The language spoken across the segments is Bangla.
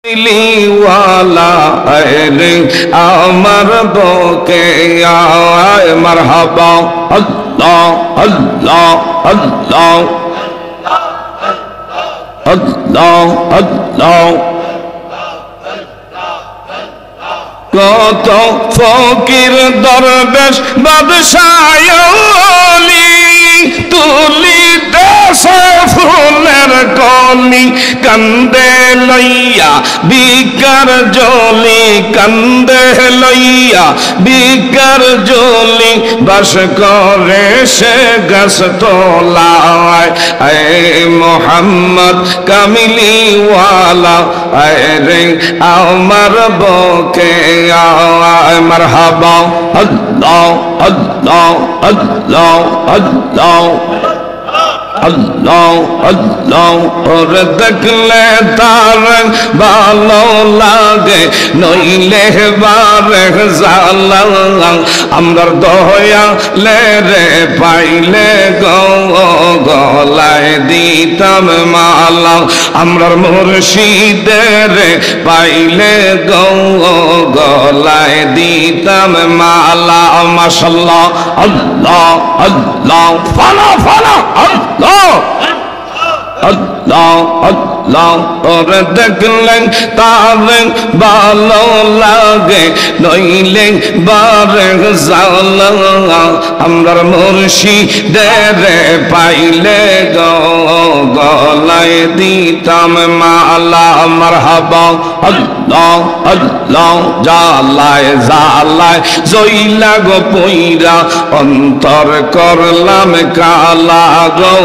লিওয়ালা রে আমার বুকে আয় মারহাবা আল্লাহ আল্লাহ আল্লাহ আল্লাহ আল্লাহ কত ফকির দরবেশ বাদশাহ ওলি তুলি দেশে ফুলের কলি কান্দে লইয়া বিকার জলি কান্দে লইয়া বিকার জলি বাস করে সে গাছ তোলায় আয় মোহাম্মদ কামিলিওয়ালা আয় রে আমার বুকে আয় মারহাবা আল্লাহ আল্লাহ আল্লাহ আল্লাহ আল্লাহ আল্লাহ ওর দেখলে তার ভালো লাগে নইলে বারে জালা আমরার দয়া রে পাইলে গলায় দিতাম মালা আমরার মুর্শিদের পাইলে গলায় দিতাম মালা মাশাআল্লাহ আল্লাহ আল্লাহ ফালা ফালা আল্লাহ আল্লাহ আল্লাহ ওরে দেখলেন তার ভালো লাগে নইলে বারে জালা আমরার মুর্শিদের পাইলে গলায় দিতাম মালা মারহাবা আল্লাহ আল্লাহ জালায় জালায় জইলা গো পইরা অন্তর করলাম কালা গো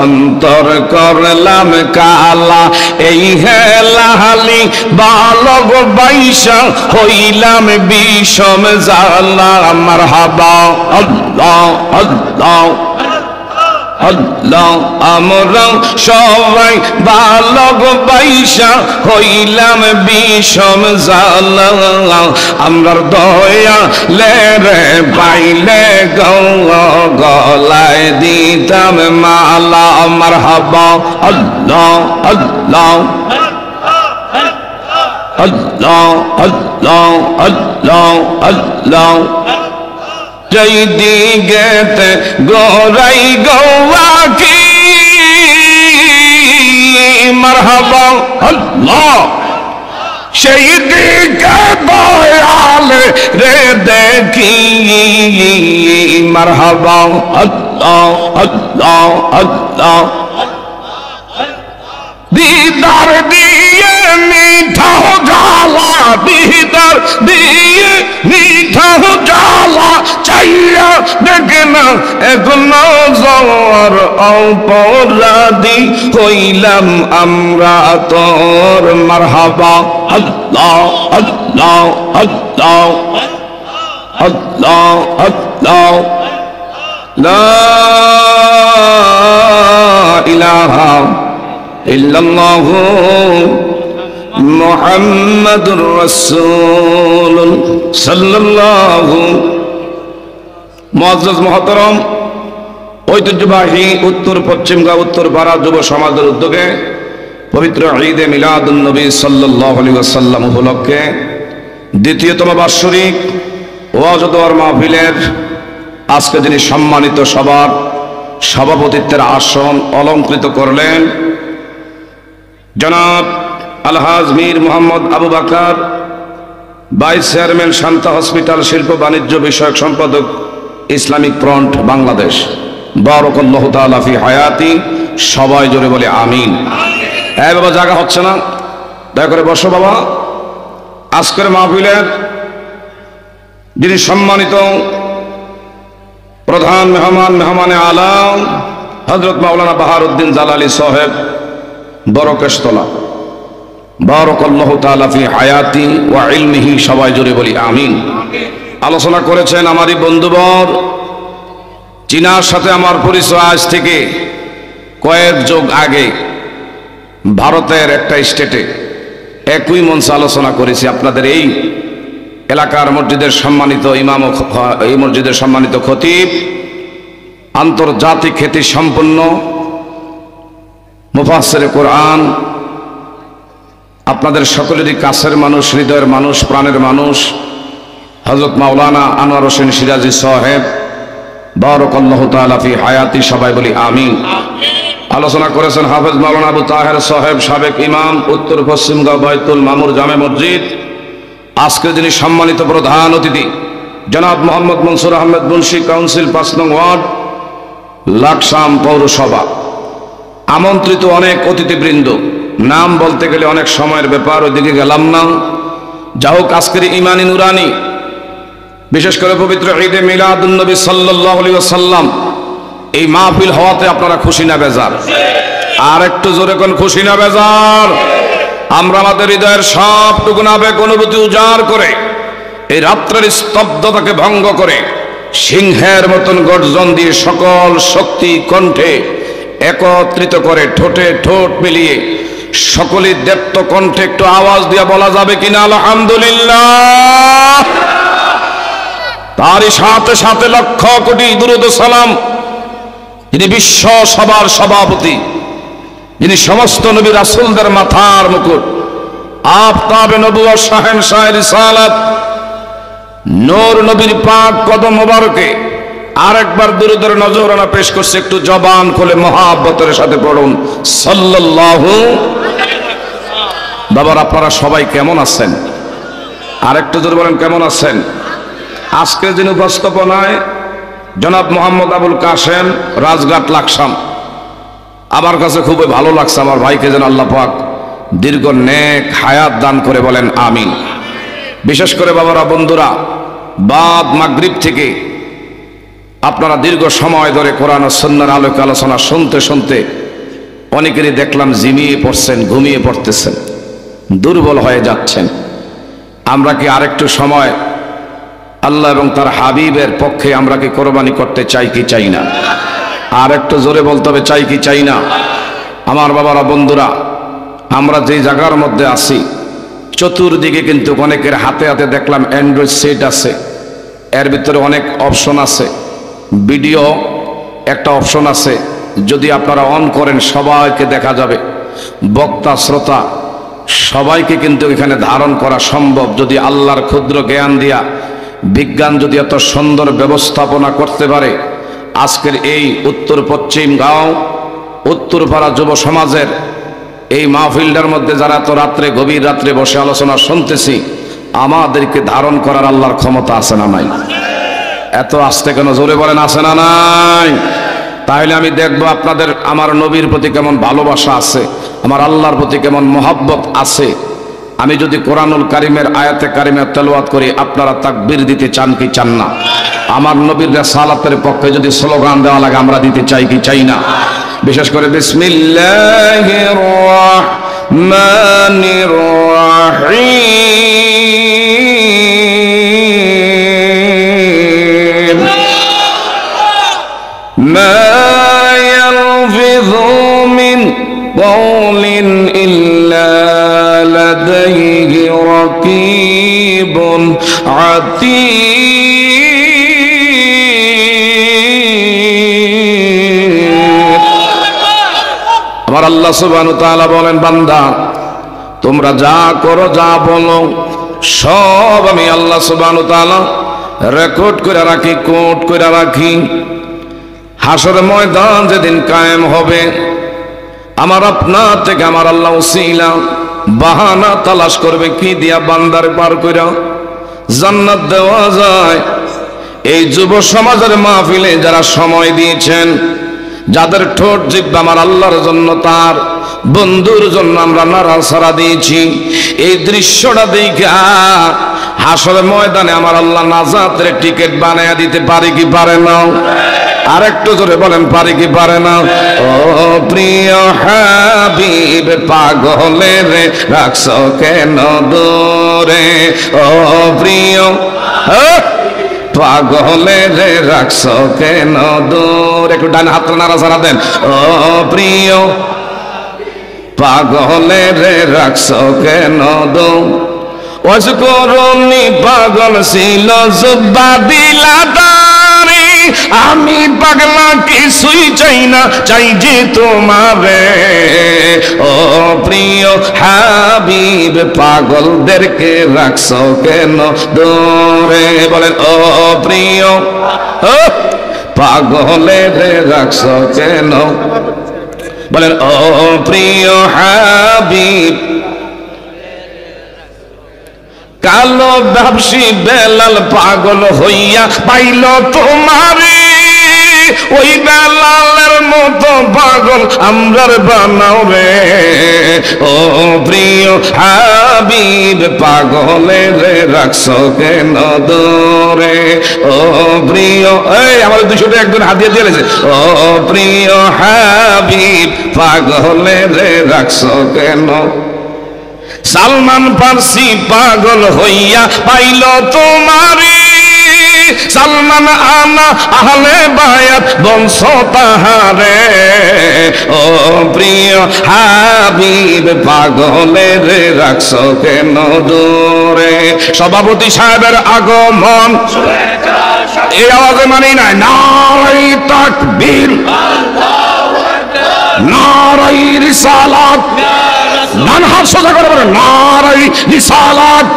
অন্তর করলাম কালা এই হেলাহালি বালগ বাইশা হইলাম বিষম জালা মারহাবা আল্লাহ আল্লাহ আল্লাহ আমরা সবাই বালক বাইশা হইলাম বিষম জালা আমরার দয়া রে পাইলে গলায় দিতাম মালা মারহাবা আল্লাহ আল্লাহ আল্লাহ আল্লাহ আল্লাহ আল্লাহ জয় দিগেতে গোরাই গৌয়াকি মারহাবা আল্লাহ সেই দিকে দয়াল রে দেখি মারহাবা আল্লাহ আল্লাহ আল্লাহ দিদার দিয়ে মিঠা জ্বালা দিদার দিয়ে মিঠা জ্বালা চাইয়া দেখে না এখন জ্বর অপরাধী হইলাম আমরা তোর মারহাবা আল্লাহ আল্লাহ আল্লাহ আল্লাহ আল্লাহ লা ইলাহা ইল্লাল্লাহু মুহাম্মাদুর রাসূল সাল্লাল্লাহু মুআজ্জাজ মুহতারাম ঐতিহ্যবাহী উত্তর পশ্চিমগাঁও উত্তরপাড়া যুব সমাজের উদ্যোগে পবিত্র ঈদে মিলাদুন নবী সাল্লাল্লাহু আলাইহি ওয়াসাল্লাম উপলক্ষে দ্বিতীয়তম বাৎসরিক ওয়াজ ও দোয়ার মাহফিলের আজকে যিনি সম্মানিত সভার সভাপতিত্বের আসন অলংকৃত করলেন জনাব Alhaj Mir Mohammad Abu Bakar vice chairman Shanta hospital শিল্প বাণিজ্য বিষয়ক সম্পাদক ইসলামিক ফ্রন্ট বাংলাদেশ বারাকাল্লাহু তাআলা ফি হায়াতি সবাই জোরে বলে আমিন। এই বাবা জায়গা হচ্ছে না, দয়া করে বসো বাবা। আজকের মাহফিলের যিনি সম্মানিত প্রধান মেহমানে আলাম হযরত মাওলানা বাহারউদ্দিন জালালী সাহেব বরকেশতলা বারাকাল্লাহু তাআলা ফি হায়াতি ওয়া ইলমিহি সবাই জোরে বলি আমিন। আলোচনা করেছেন আমারই বন্ধুবর, চীনার সাথে আমার পরিচয় আজ থেকে কয়েক যুগ আগে ভারতের একটা স্টেটে একই মঞ্চে আলোচনা করেছি। আপনাদের এই এলাকার মসজিদের সম্মানিত ইমাম, এই মসজিদের সম্মানিত খতিব, আন্তর্জাতিক খ্যাতি সম্পন্ন মুফাসসিরে কোরআন আপনাদের সকলেরই কাছের মানুষ, হৃদয়ের মানুষ, প্রাণের মানুষ হযরত মাওলানা আনোয়ার হোসেন সিরাজি সাহেব বারাকাল্লাহু তাআলা ফি হায়াতি, সবাই বলি আমিন। আলোচনা করেছেন হাফেজ মাওলানা আবু তাহের সাহেব, সাবেক ইমাম, উত্তর পশ্চিমগাঁও বাইতুল মামুর জামে মসজিদ। আজকে যিনি সম্মানিত প্রধান অতিথি জনাব মোহাম্মদ মনসুর আহমেদ মুন্সি, কাউন্সিল ৫ নং ওয়ার্ড, লাকসাম পৌরসভা। আমন্ত্রিত অনেক অতিথিবৃন্দ, নাম বলতে গেলে অনেক সময়ের ব্যাপার, ওইদিকে গেলাম না। যা হোক, আজকের ইমানি নুরানি, বিশেষ করে পবিত্র ঈদে মিলাদুন নবী সাল্লাল্লাহু আলাইহি ওয়াসাল্লাম, এই মাহফিল হওয়াতে আপনারা খুশি না বেজার? আর একটু জোরে কোন খুশি না বেজার? আমরা আমাদের হৃদয়ের সবটুকু আবেগ অনুভূতি উজাড় করে এই রাত্রের স্তব্ধতাকে ভঙ্গ করে সিংহের মতন গর্জন দিয়ে সকল শক্তি কণ্ঠে একত্রিত করে ঠোঁটে ঠোঁট মিলিয়ে সকলের দেপ্ত কণ্ঠে একটু আওয়াজ দিয়ে বলা যাবে কিনা আলহামদুলিল্লাহ। তারই সাথে সাথে লক্ষ কোটি দুরূদ সালাম যিনি বিশ্ব সবার সভাপতি, যিনি সমস্ত নবী রাসূলদের মাথার মুকুট, আফতাবে নবুয়্যত, শাহেনশাহ রিসালাত, নূর নবীর পাক কদম মোবারকে আরেকবার দুরূদের নজরানা পেশ করছে। একটু জবান খুলে মহাব্বতের সাথে পড়ুন সাল্লাল্লাহু। বাবার, আপনারা সবাই কেমন আছেন? আরেকটু জোরে বলেন, কেমন আছেন? আজকে যিনি উপস্থাপনায় জনাব মোহাম্মদ আবুল কাশেম, রাজঘাট, লাকসাম। আমার কাছে খুবই ভালো লাগছে, আমার ভাইকে যেন আল্লাহ পাক দীর্ঘ নেক হায়াত দান করে, বলেন আমিন। বিশেষ করে বাবারা, বন্ধুরা, বাদ মাগরিব থেকে আপনারা দীর্ঘ সময় ধরে কোরআন ও সুন্নাহর আলোকে আলোচনা শুনতে শুনতে অনেকেরই দেখলাম ঝিমিয়ে পড়ছেন, ঘুমিয়ে পড়তেছেন, দুর্বল হয়ে যাচ্ছেন। আমরা কি আরেকটু সময় আল্লাহ এবং তার হাবিবের পক্ষে আমরা কি কোরবানি করতে চাই কি চাই না? আর একটু জোরে বলতে হবে, চাই কি চাই না? আমার বাবারা, বন্ধুরা, আমরা যে জায়গার মধ্যে আছি চতুর্দিকে কিন্তু অনেকের হাতে হাতে দেখলাম অ্যান্ড্রয়েড সেট আছে, এর ভিতরে অনেক অপশন আছে, ভিডিও একটা অপশন আছে, যদি আপনারা অন করেন সবাইকে দেখা যাবে, বক্তা শ্রোতা সবাইকে কিন্তু এখানে ধারণ করা সম্ভব যদি আল্লাহর ক্ষুদ্র জ্ঞান দিয়া বিজ্ঞান যদি এত সুন্দর ব্যবস্থাপনা করতে পারে। আজকের এই উত্তর পশ্চিম গাঁও উত্তরপাড়া যুব সমাজের এই মাহফিলটার মধ্যে যারা এত রাত্রে, গভীর রাত্রে বসে আলোচনা শুনতেছি, আমাদেরকে ধারণ করার আল্লাহর ক্ষমতা আছে না নাই? এত আস্তে কেন? জোরে বলেন, আছে না নাই? তাহলে আমি দেখবো আপনাদের আমার নবীর প্রতি কেমন ভালোবাসা আছে, আমার আল্লাহর প্রতি কেমন মহাব্বত আছে। আমি যদি কোরআনুল কারিমের আয়াতে কারিমে তেলাওয়াত করি, আপনারা তাকবীর দিতে চান কি চান না? আমার নবীর রিসালাতের পক্ষে যদি স্লোগান দেওয়া লাগে, আমরা দিতে চাই কি চাই না? বিশেষ করে বিসমিল্লাহির রাহমানির রাহিম মা ইয়ালফিযু মিন কওলিন ইল্লা লাদাইহি রাকীবুন আতীদ। আমার আল্লাহ সুবহানাহু ওয়া তাআলা বলেন, বান্দা তোমরা যা করো, যা বলো, সব আমি আল্লাহ সুবহানাহু ওয়া তাআলা রেকর্ড করে রাখি, কোট করে রাখি। হাসরের ময়দান যেদিন কায়েম হবে, আমার আপনার থেকে আমার আল্লাহ উসিলা বাহানা তালাশ করবে, কি দিয়া বান্দার পার কইরা জান্নাত দেওয়া যায়। এই যুব সমাজের মাহফিলে যারা সময় দিয়েছেন, যাদের ঠোঁট জিহ্বা আমার আল্লাহর জন্য, তার বন্ধুর জন্য আমরা নাড়াচাড়া দিয়েছি, এই দৃশ্যটা দেখা হাসরের ময়দানে আমার আল্লাহ নাজাতের টিকিট বানায়া দিতে পারে কি পারে না? আর একটু জোরে বলেন, পারে কি পারে না? ও প্রিয় হাবিব, পাগলের রাখছো কেন দূরে? ও প্রিয় পাগলের রাখছো কেন দূরে? একটু ডান হাত নাড়াচাড়া দেন। ও প্রিয় পাগলের রাখছো কেন দূরে? ওয়াজ করুনি পাগল ছিল, জুব্বা দিলা দাড়ি, আমি পাগলা কিছুই চাই না, চাই যে তোমারে। ও প্রিয় হাবিব পাগলদেরকে রাখছো কেন দূরে? বলেন ও প্রিয় পাগলের রাখছো কেন? বলেন ও প্রিয় হাবিব। কালো ব্যবসী বেলাল পাগল হইয়া পাইল তোমারে, ওই বেলালের মতো পাগল আমরার বানাও রে। ও প্রিয় হাবিব পাগলের রাখছো কেন দূরে? ও প্রিয়, এই আমার 200 টাকা একজন হাতিয়ে দিয়েছে। ও প্রিয় হাবিব পাগলের রাখছো কেন? সালমান ফার্সি পাগল হইয়া পাইল তোমারে, সালমান আনা আহলে বায়াত বংশ তাহারে। ও প্রিয় হাবিব পাগলের রাখছো কেন দূরে? সভাপতি সাহেবের আগমন এই আওয়াজে মানি নাই। নারায়ে তাকবীর, নারায়ে রিসালাত, ডান হাত সোজা করে বলেন নারায়ে রিসালাত।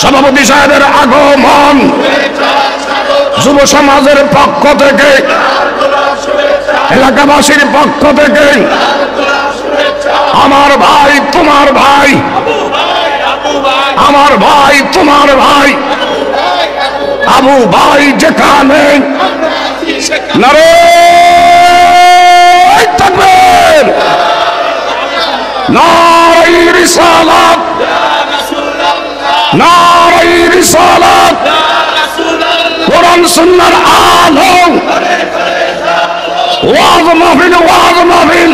সভাপতি সাহেবের আগমন যুব সমাজের পক্ষ থেকে, এলাকাবাসীর পক্ষ থেকে আমার ভাই তোমার ভাই, আমার ভাই তোমার ভাই আবু ভাই যেখানে নারায়ে তাকবীর, নারায়ে রিসালাত, নারায়ে রিসালাত, কোরআন সুন্নাহর আলো, ওয়াজ মাহফিল, ওয়াজ মাহফিল।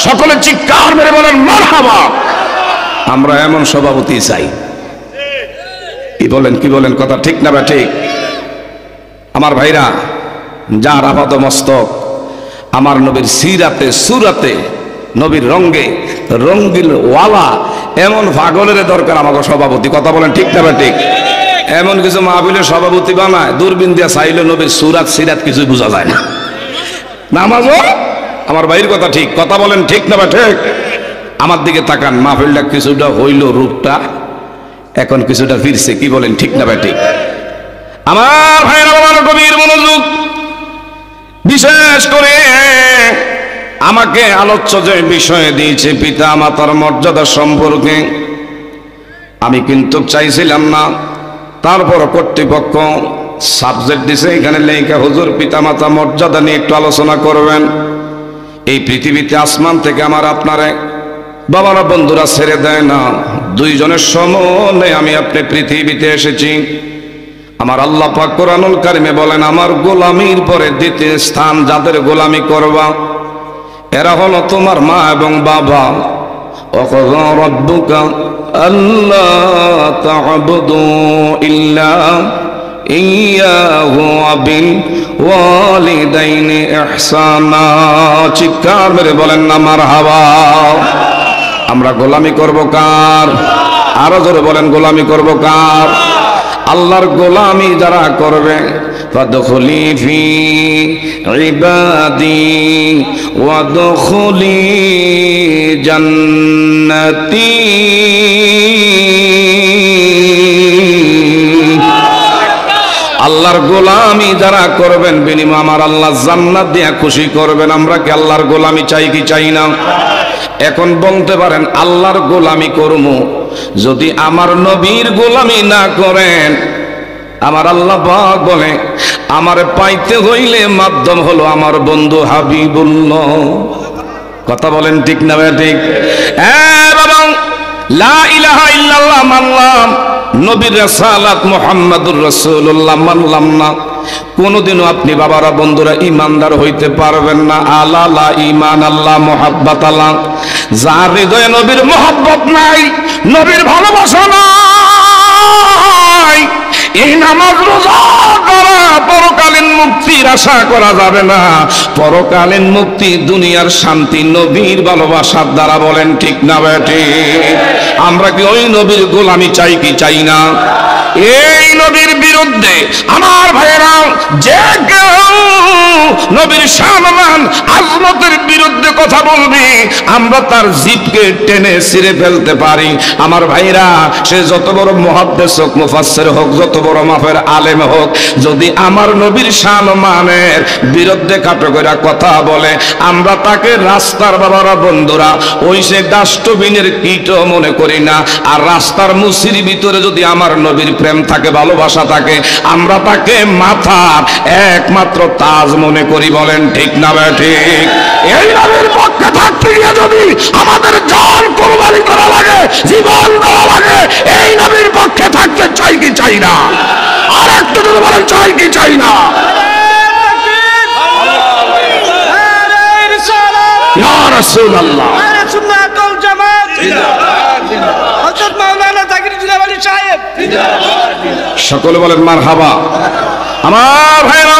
সকলে চিৎকার মেরে বলেন মারহাবা। আমরা এমন সভাপতি চাই। কি বলেন, কি বলেন? কথা ঠিক না বা ঠিক? আমার ভাইরা, যার আপাত মস্তক আমার নবীর সিরাতে সুরাতে নবীর রঙ্গে রঙ্গিল ওয়ালা এমন পাগলের দরকার আমাকে সভাপতি। কথা বলেন ঠিক না বা ঠিক? এমন কিছু মাহফিলের সভাপতি বানায় দূরবীন দিয়া চাইলে নবীর সুরাত সিরাত কিছু বোঝা যায় না। নামাজও আমার ভাইয়ের কথা ঠিক। কথা বলেন ঠিক না বা ঠিক? আমার দিকে তাকান, মাহফিলটা কিছুটা হইল রূপটা, এখন কিছুটা ফিরছে। কি বলেন ঠিক না বা ঠিক? আমার ভাইয়ের আমার গভীর মনোযোগ, বিশেষ করে আমাকে আলোচ্য যে বিষয়ে দিয়েছে পিতা মাতার মর্যাদা সম্পর্কে, আমি কিন্তু চাইছিলাম না, তারপর কর্তৃপক্ষ সাবজেক্ট দিছে, এখানে লেখা হুজুর পিতা মাতা মর্যাদা নিয়ে একটু আলোচনা করবেন। এই পৃথিবীতে আসমান থেকে আমার আপনারে বাবারা বন্ধুরা ছেড়ে দেয় না, দুইজনের সমন্বয়ে আমি আপনি পৃথিবীতে এসেছি। আমার আল্লাহ পাক কোরআনুল কারিমে বলেন, আমার গোলামির পরে দ্বিতীয় স্থান যাদের গোলামি করবা এরা হলো তোমার মা এবং বাবা। ওয়াকাযা রাব্বুকা আল্লা তা'বুদু ইল্লা ইয়াহু ওয়া বিল ওয়ালিদাইনি ইহসানা। চিৎকার মেরে বলেন না মারহাবা। আমরা গোলামি করব কার? আরো জোরে বলেন, গোলামি করব কার? আল্লাহর গোলামি যারা করবে, ফাদখুলি ফি ইবাদি ওয়াদখুলি জান্নাতি। আল্লাহর গোলামি যারা করবেন বিনিময়ে আমার আল্লাহ জান্নাত দিয়ে খুশি করবেন। আমরা কি আল্লাহর গোলামি চাই কি চাই না? এখন বলতে পারেন আল্লাহর গোলামি করবো, যদি আমার নবীর গোলামি না করেন। আমার আল্লাহ পাক বলে, আমার পাইতে হইলে মাধ্যম হলো আমার বন্ধু হাবিবুল্লাহ। কথা বলেন ঠিক না ঠিক? হ্যাঁ বাবা, লা ইলাহা ইল্লাল্লাহ মানলাম, নবীর রাসালাত মুহাম্মাদুর রাসূলুল্লাহ মানলাম না, কোনদিনও আপনি বাবারা বন্ধুরা ইমানদার হইতে পারবেন না। আলা লা ঈমান আল্লাহ মুহাব্বাত আল্লাহ, যার হৃদয়ে নবীর মুহাব্বত নাই, নবীর ভালোবাসা নাই, এই নামাজ রোজা করা পরকালীন মুক্তির আশা করা যাবে না। পরকালীন মুক্তি, দুনিয়ার শান্তি নবীর ভালোবাসার দ্বারা। বলেন ঠিক না বেটি? আমরা কি ওই নবীর গোলামি চাই কি চাই না? এই নবীর বিরুদ্ধে আমার ভাইয়েরা যে কেউ নবীর শানমান আজমতের বিরুদ্ধে কথা বলবে আমরা তার জিভকে টেনে ছিঁড়ে ফেলতে পারি। আমার ভাইরা সে যত বড় মুহাদ্দিস হোক, মুফাসসির হোক, যত বড় মাপের আলেম হোক, যদি আমার নবীর শানমানের বিরুদ্ধে কাটো করে কথা বলে আমরা তাকে রাস্তার বাবারা বন্ধুরা ওই সে ডাস্টবিনের কীটও মনে করি না। আর রাস্তার মুসির ভিতরে যদি আমার নবীর প্রেম থাকে, ভালোবাসা থাকে, আমরা তাকে মাথার একমাত্র তাজ মনে করি। বলেন ঠিক না ভাই? ঠিক। এই নবীর পক্ষে থাকতে গিয়ে যদি আমাদের জান কুরবানি করা লাগে, জীবন দেওয়া লাগে, এই নবীর পক্ষে থাকতে চাই কি চাই না? আর একটু যদি বলেন চাই কি চাই না? ইয়া রাসূলুল্লাহ, সকলে বলেন মারহাবা। আমার ভাইরা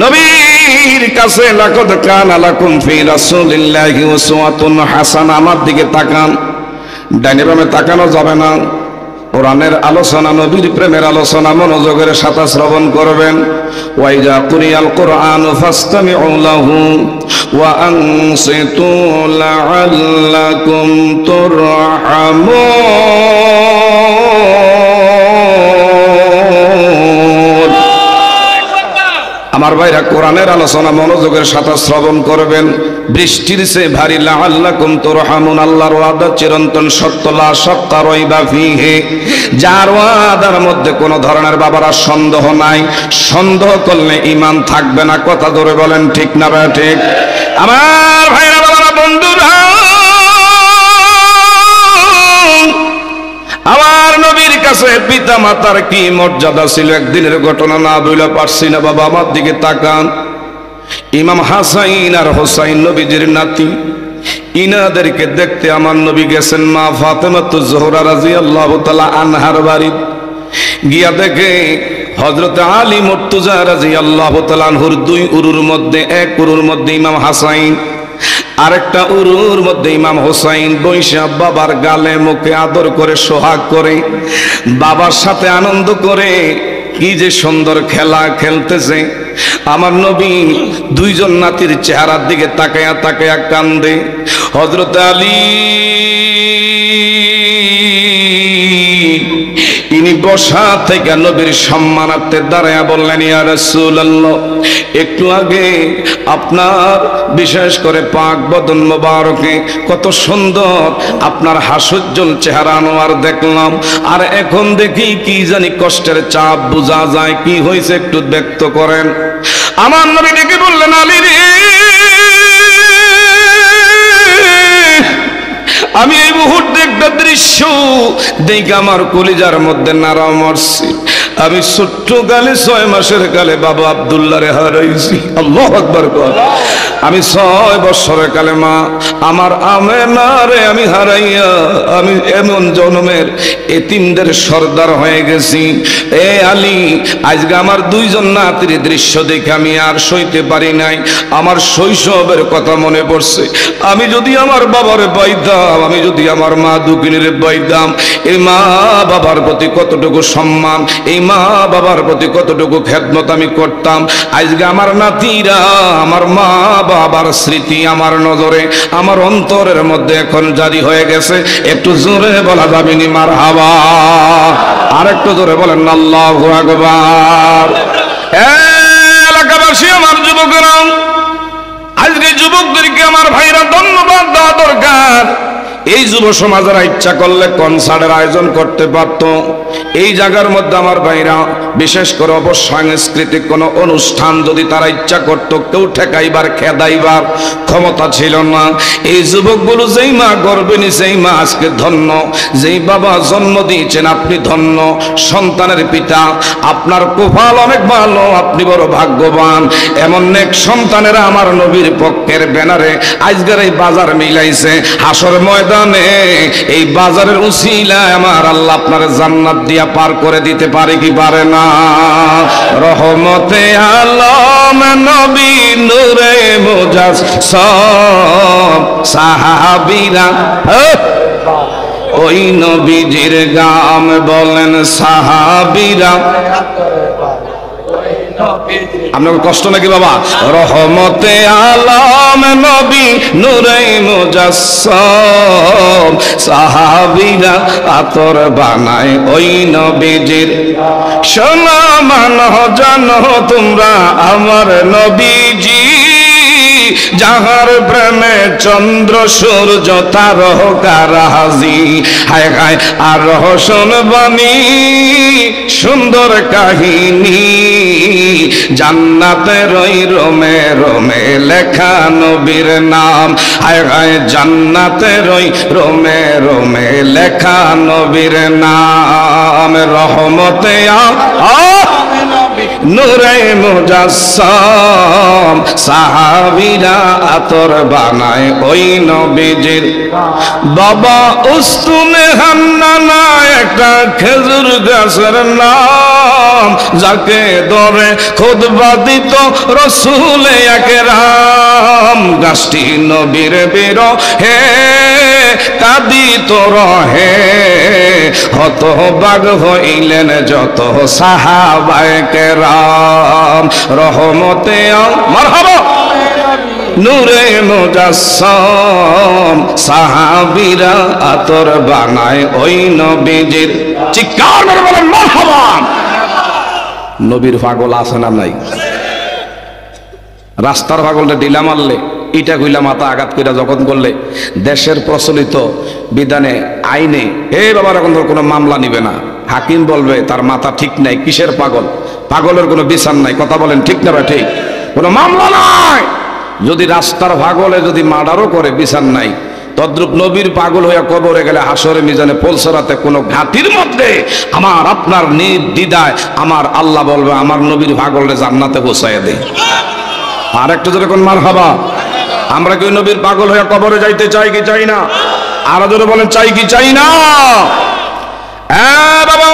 নবীর কাছে লাকাদ কানা লাকুম ফি রাসূলিল্লাহি উসওয়াতুন হাসানা। আমার দিকে তাকান, ডাইনে বামে তাকানো যাবে না। কোরআনের আলোচনা, নবীর প্রেমের আলোচনা মনোযোগের সাথে শ্রবণ করবেন। ওয়াইজা কুরিয়াল কুরআনু ফাসতামিউ লাহু ওয়া আনসিতু লাআল্লাকুম তুরহামুন। আমার ভাইরা কোরআনের আলোচনা মনোযোগের সাথে শ্রবণ করবেন। বৃষ্টির সে ভারী লাআল্লাকুম তুরহামুন, আল্লাহর ওয়াদা চিরন্তন সত্য, লা শাক্কা রাইবা ফীহি, যার ওয়াদার মধ্যে কোনো ধরনের বাবারা সন্দেহ নাই। সন্দেহ করলে ঈমান থাকবে না। কথা ধরে বলেন ঠিক না ভাই? ঠিক। আমার ভাইরা বাবারা বন্ধুরা, আমার নবীর কাছে পিতা মাতার কি মর্যাদা ছিল একদিনের ঘটনা না বইলা পারছি না। বাবা আমার দিকে তাকান। ইমাম হাসাইন আর হোসাইন নবীজির নাতি, ইনাদেরকে দেখতে আমার নবী গেছেন মা ফাতেমাতুজ জোহরা রাদিয়াল্লাহু তাআলা আনহার বাড়ি। গিয়া দেখে হযরত আলী মুর্তজা রাদিয়াল্লাহু তাআলা আনহুর দুই উরুর মধ্যে, এক উরুর মধ্যে ইমাম হাসাইন, আরেকটা উরুর মধ্যে ইমাম হোসাইন বৈশা বাবার গালে মুখে আদর করে সোহাগ করে বাবার সাথে আনন্দ করে কি যে সুন্দর খেলা খেলতেছে। আমার নবী দুইজন নাতির চেহারার দিকে তাকায়া তাকায়া কান্দে। হযরত আলী ইনি বসা থেকে নবীর সম্মানার্থে দাঁড়ায়া বললেন, ইয়া রাসূলুল্লাহ, একটু আগে আপনার বিশেষ করে পাক বদন মোবারকে কত সুন্দর আপনার হাস্যোজ্জ্বল চেহারা আনোয়ার দেখলাম, আর এখন দেখি কি জানি কষ্টের চাপ বোঝা যায়। কি হয়েছে একটু ব্যক্ত করেন। আমার নবী ডেকে বললেন, আলী রে, আমি এই মুহূর্তে একটা দৃশ্য দেখে আমার কলিজার মধ্যে নাড়া মারছি। আমি ছোট্ট কালে 6 মাসের কালে বাবা আব্দুল্লাহ রে হারাইছি। আল্লাহু আকবার কর। আমি 6 বছরের কালে মা আমার আমেনা রে আমি হারাইয়া আমি এমন জন্মের এতিমদের সর্দার হয়ে গেছি। এ আলী, আজকে আমার দুইজন নাতির দৃশ্য দেখে আমি আর সইতে পারি নাই। আমার শৈশবের কথা মনে পড়ছে। আমি যদি আমার বাবারে পাইতাম, আমি যদি আমার মা দুকিনীরে পাইতাম, এই মা বাবার প্রতি কতটুকু সম্মান, এই মা বাবার প্রতি কতটুকু খেদমত আমি করতাম। আজকে আমার নাতিরা আমার মা বাবার স্মৃতি আমার নজরে, আমার অন্তরের মধ্যে এখন জারি হয়ে গেছে। একটু জোরে বলা যাবে নি মারহাবা? আর একটু জোরে বলেন আল্লাহু আকবার। এলাকাবাসী, আমার যুবকেরা, আজকে যুবকদেরকে আমার ভাইরা ধন্যবাদ দেওয়া দরকার। এই যুব সমাজেরা ইচ্ছা করলে কনসার্টের আয়োজন করতে পারত। এই জায়গার মধ্যে আমার ভাইরা বিশেষ করে অবসাংস্কৃতিক কোনো অনুষ্ঠান যদি তারা ইচ্ছা করত, কেউ ঠেকাইবার খেদাইবার ক্ষমতা ছিল না। এই যুবকগুলো যেই মা গর্বে নিছে, সেই মা আজকে ধন্য। যেই বাবা জন্ম দিয়েছেন আপনি ধন্য, সন্তানের পিতা, আপনার কপাল অনেক ভালো, আপনি বড় ভাগ্যবান। এমন নেক সন্তানেরা আমার নবীর পক্ষের ব্যানারে আজকের এই বাজার মিলাইছে। হাসর ময়দান এই বাজারের উসিলায় আমার আল্লাহ আপনার জান্নাত দিয়া পার করে দিতে পারে কি পারে না? রহমতে আলম নবী নূরে মুজাসসাম সাহাবীরা ওই নবীজির গাম বলেন সাহাবীরা। আপনার কষ্ট নাকি বাবা? রহমতে আলম নবী নূরে মুজাসসাম, সাহাবীরা আতর বানায় ওই নবীজির। শোনো মানো জানো তোমরা আমার নবীজি, যাহার প্রেমে চন্দ্র সূর্য তারকারাজি। হায় হায় আর রহস্যন বাণী সুন্দর কাহিনী, জান্নাতের ওই রোমে রোমে লেখা নবীর নাম। হায় হায় জান্নাতের ওই রোমে রোমে লেখা নবীর নাম। রহমতে নূরে মুজাসসাম, সাহাবীরা আতর বানায় ওই নবীজির। বাবা উস্তুনে হান্নানা একটা খেজুর গাছের নাম, যাকে ধরে খুতবা দিত রাসূলে আকরাম। গাছটি নবীর বিরহে কাঁদিত রহে, হতবাগ হইলেন যত সাহাবায়ে কেরাম। রহমতে মারহাবা নূরে মুজাসসাম, সাহাবীরা আতর বানায় ওই নবীজির। চিৎকার করে বলেন মারহাবা। নবীর পাগল আছে না নাই? রাস্তার পাগলটা ডিলা মারলে ইটা কইলা মাথা আঘাত কইরা যখন করলে দেশের প্রচলিত বিধানে আইনে বাবার এখন কোনো মামলা নিবে না। হাকিম বলবে তার মাথা ঠিক নাই, কিসের পাগল? পাগলের কোনো বিচার নাই। কথা বলেন ঠিক না? ঠিক, কোনো মামলা নাই। যদি রাস্তার পাগলে যদি মার্ডারও করে বিচার নাই। তদ্রূপ নবীর পাগল হইয়া কবরে গেলে হাসরে মিজানে পৌঁছাতে কোনো ঘাটির মধ্যে আমার আপনার নির্দ্বিধায় আমার আল্লাহ বলবে আমার নবীর পাগলরে জান্নাতে পৌঁছাইয়া দেয়। আর একটু জোরে কোন মারহাবা। আমরা কি নবীর পাগল হইয়া কবরে যাইতে চাই কি চাই না? আরো জোরে বলেন চাই কি চাই না? বাবা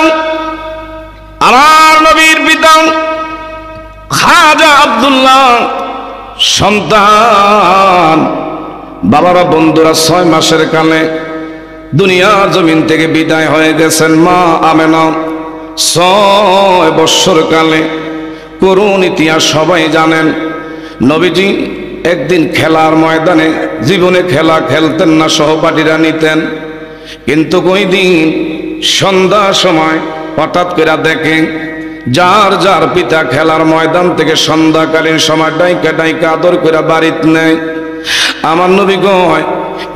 আমার নবীর পিতা খাজা আব্দুল্লাহ সন্তান, বাবারা বন্ধুরা 6 মাসের কালে দুনিয়া জমিন থেকে বিদায় হয়ে গেছেন। মা আমেনা 6 বৎসর কালে। করুণ ইতিহাস সবাই জানেন। নবীজি একদিন খেলার ময়দানে, জীবনে খেলা খেলতেন না, সহপাঠীরা নিতেন। কিন্তু ওই দিন সন্ধ্যার সময় হঠাৎ করে দেখে যার যার পিতা খেলার ময়দান থেকে সন্ধ্যাকালীন সময় ডাইকা ডাইকা আদর করে বাড়িতে নেয়। আমার নবী কয়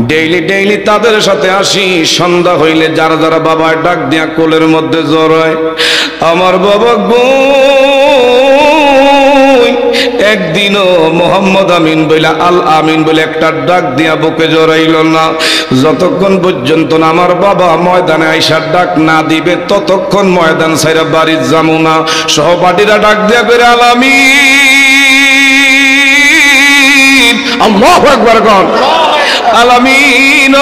ডেইলি তাদের সাথে আসি, সন্ধ্যা হইলে যারা যারা বাবার ডাক দিয়া কোলের মধ্যে জড়ায়। আমার বাবা গো একদিনও মোহাম্মদ আমিন বইলা আল আমিন বলে একটা ডাক দিয়া বুকে জড়াইল না। যতক্ষণ পর্যন্ত না আমার বাবা ময়দানে আইসার ডাক না দিবে ততক্ষণ ময়দান ছাইরা বাড়ির যামু না। সহপাঠীরা ডাক দিয়া করে আল আমিন, আল্লাহু আকবার কর, আল আমিন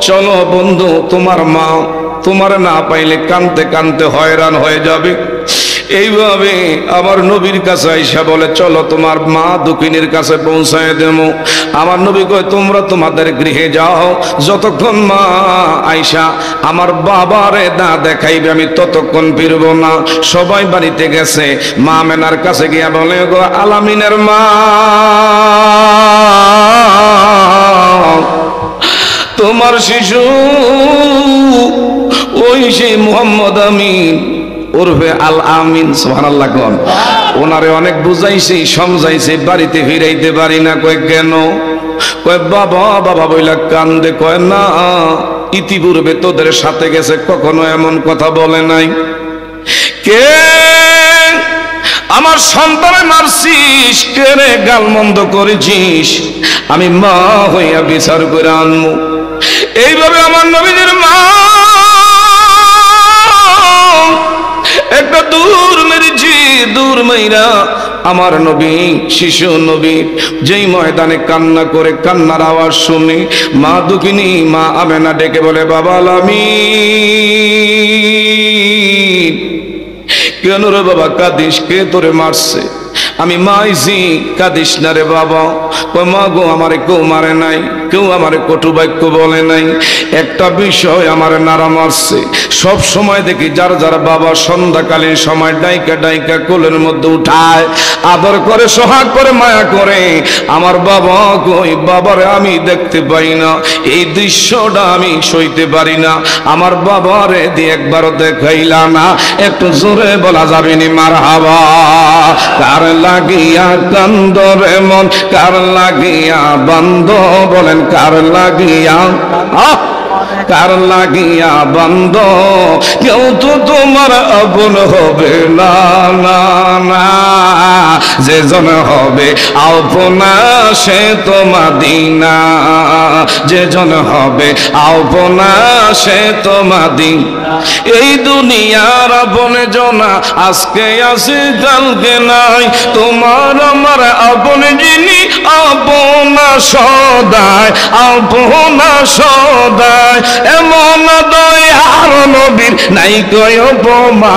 চলো বন্ধু, তোমার মা তোমার না পাইলে কানতে কানতে হয়রান হয়ে যাবে। এইভাবে আমার নবীর কাছে আইসা বলে চলো তোমার মা দক্ষিণের কাছে পৌঁছায় দেবো। আমার নবী কয় তোমরা তোমাদের গৃহে যাও, যতক্ষণ মা আইসা আমার বাবারে না দেখাইবে আমি ততক্ষণ ফিরবো না। সবাই বাড়িতে গেছে। মা মেনার কাছে গিয়া বলে গো আলামিনের মা, তোমার শিশু ওই সেই মুহাম্মদ আমিন ওরফে আল আমিন, সুবহানাল্লাহ কোন, ওনারে অনেক বুঝাইছি সমঝাইছি, বাড়িতে ফিরাইতে পারি না। কয় কেন? কয় বাবা বাবা বইলা কান্দে। কয় না, ইতিপূর্বে তোদের সাথে গেছে কখনো এমন কথা বলে নাই। কে আমার সন্তানে মারছিস, কে রে গালমন্দ করেছিস, আমি মা হইয়া বিচার করে আনমু। এইভাবে আমার নবীদের মা একটা দূর মেরেছি, দূর মাইরা আমার নবী শিশু নবী যেই ময়দানে কান্না করে কান্নার আওয়াজ শুনি মা দুঃখিনী মা আমেনা ডেকে বলে বাবা আলামিন, কেন রে বাবা কাঁদিস, কে তোরে মারছে? আমি মা আইছি, কাঁদিস না রে বাবা। কয় মা গো আমারে কেউ মারে নাই, কেউ আমার কটু বাক্য বলে নাই। একটা বিষয় আমার নাড়া মারছে, সব সময় দেখি যার যার বাবা সন্ধ্যাকালীন সময় ডাইকা ডাইকা কোলের মধ্যে উঠায়, আদর করে, সোহাগ করে, মায়া করে। আমার বাবা কই? বাবারে আমি দেখতে পাই না, এই দৃশ্যটা আমি সইতে পারি না। আমার বাবারে দিয়ে একবার দেখাইলা না, একটু জোরে বলা যাবে নি মারহাবা? কার লাগিয়া কান্দরে মন, কার লাগিয়া বান্দ, বলেন কার লাগিয়া, কার লাগিয়া বান্দ? কেউ তো তোমার আপন হবে না, না না। যে জন হবে আপনা সে তো মদিনা, যে জন হবে আপনা সে তো মদিনা। এই দুনিয়ার আপন জনা আজকে আছে কালকে নাই, তোমার আমার আপন যিনি আপনা সদায়, আপনা সদায়। এমন দয়ার নবীর নাই কয় উপমা।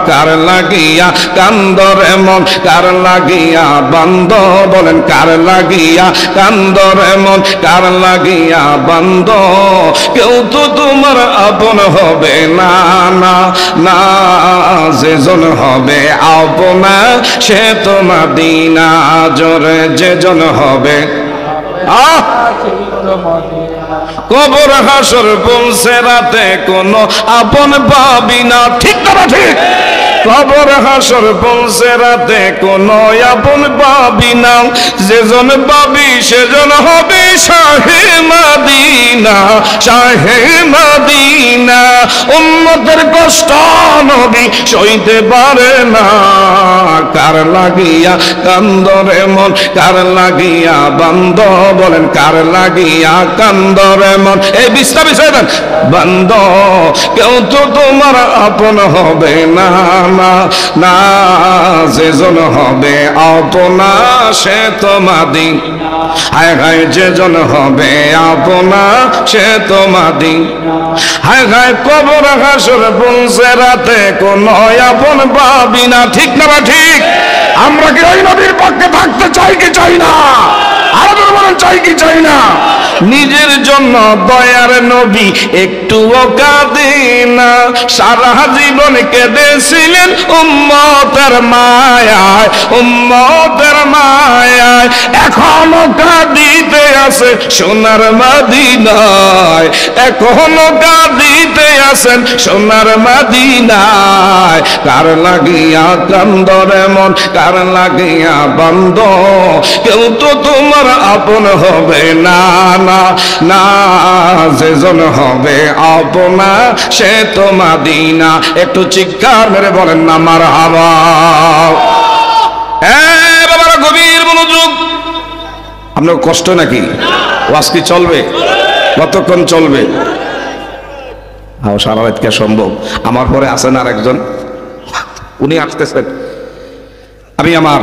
কার লাগিয়া কান্দর এমন, কার লাগিয়া বান্দ, বলেন কার লাগিয়া কান্দর এমন, কার লাগিয়া বান্দ? কেউ তো তোমার আপন হবে না, না না। যে জন হবে আপনা সে তো মদিনা, জোরে যে জন হবে। কবর হাসর বলছে রাতে কোনো আপন পাবি না, ঠিক না ঠিক? কবর হাসর বলছে রাতে কোনো আপন পাবি না, যেজন পাবি সেজন হবে শাহে মদিনা, শাহে মদিনা। উম্মতের কষ্ট নবী সইতে পারে না। কার লাগিয়া কান্দরে মন, কার লাগিয়া বান্দ, বলেন কার লাগিয়া কান্দরে মন? এই বিস্তার বিষয় দেন বান্দ। কেউ তো তোমার আপন হবে না, না না। যেজন হবে আপনা সে তো মদিনা, হায় হায় যেজন হবে আপনা সে তো মদিনা। হায় হায় কবর হাসর বলছে রাতে কোন আপন পাবি না, ঠিক না ঠিক? আমরা কি ওই নবীর পক্ষে থাকতে চাই কি চাই না? আরো বলেন চাই কি চাই না? নিজের জন্য দয়ার নবী একটুও কাঁদেনা, সারা জীবন কেঁদেছিলেন উম্মতের মায়ায়, উম্মতের মায়ায়। এখনো কাঁদিতে আছে সোনার মদিনায়, এখনো কাঁদিতে আছেন সোনার মদিনায়। কার লাগিয়া কান্দরে মন, কার লাগিয়া বান্দ? কেউ তো তোমার আপন হবে না, না না। যেজন হবে আপনা সে তো মদিনা। একটু চিৎকার মেরে বলেন না মারহাবা। বাবারা গভীর মনোযোগ। আপনার কষ্ট নাকি? ওয়াজ কি চলবে? কতক্ষণ চলবে? সারা রাত কে সম্ভব? আমার পরে আছেন আর একজন, উনি আসতেছেন। আমি আমার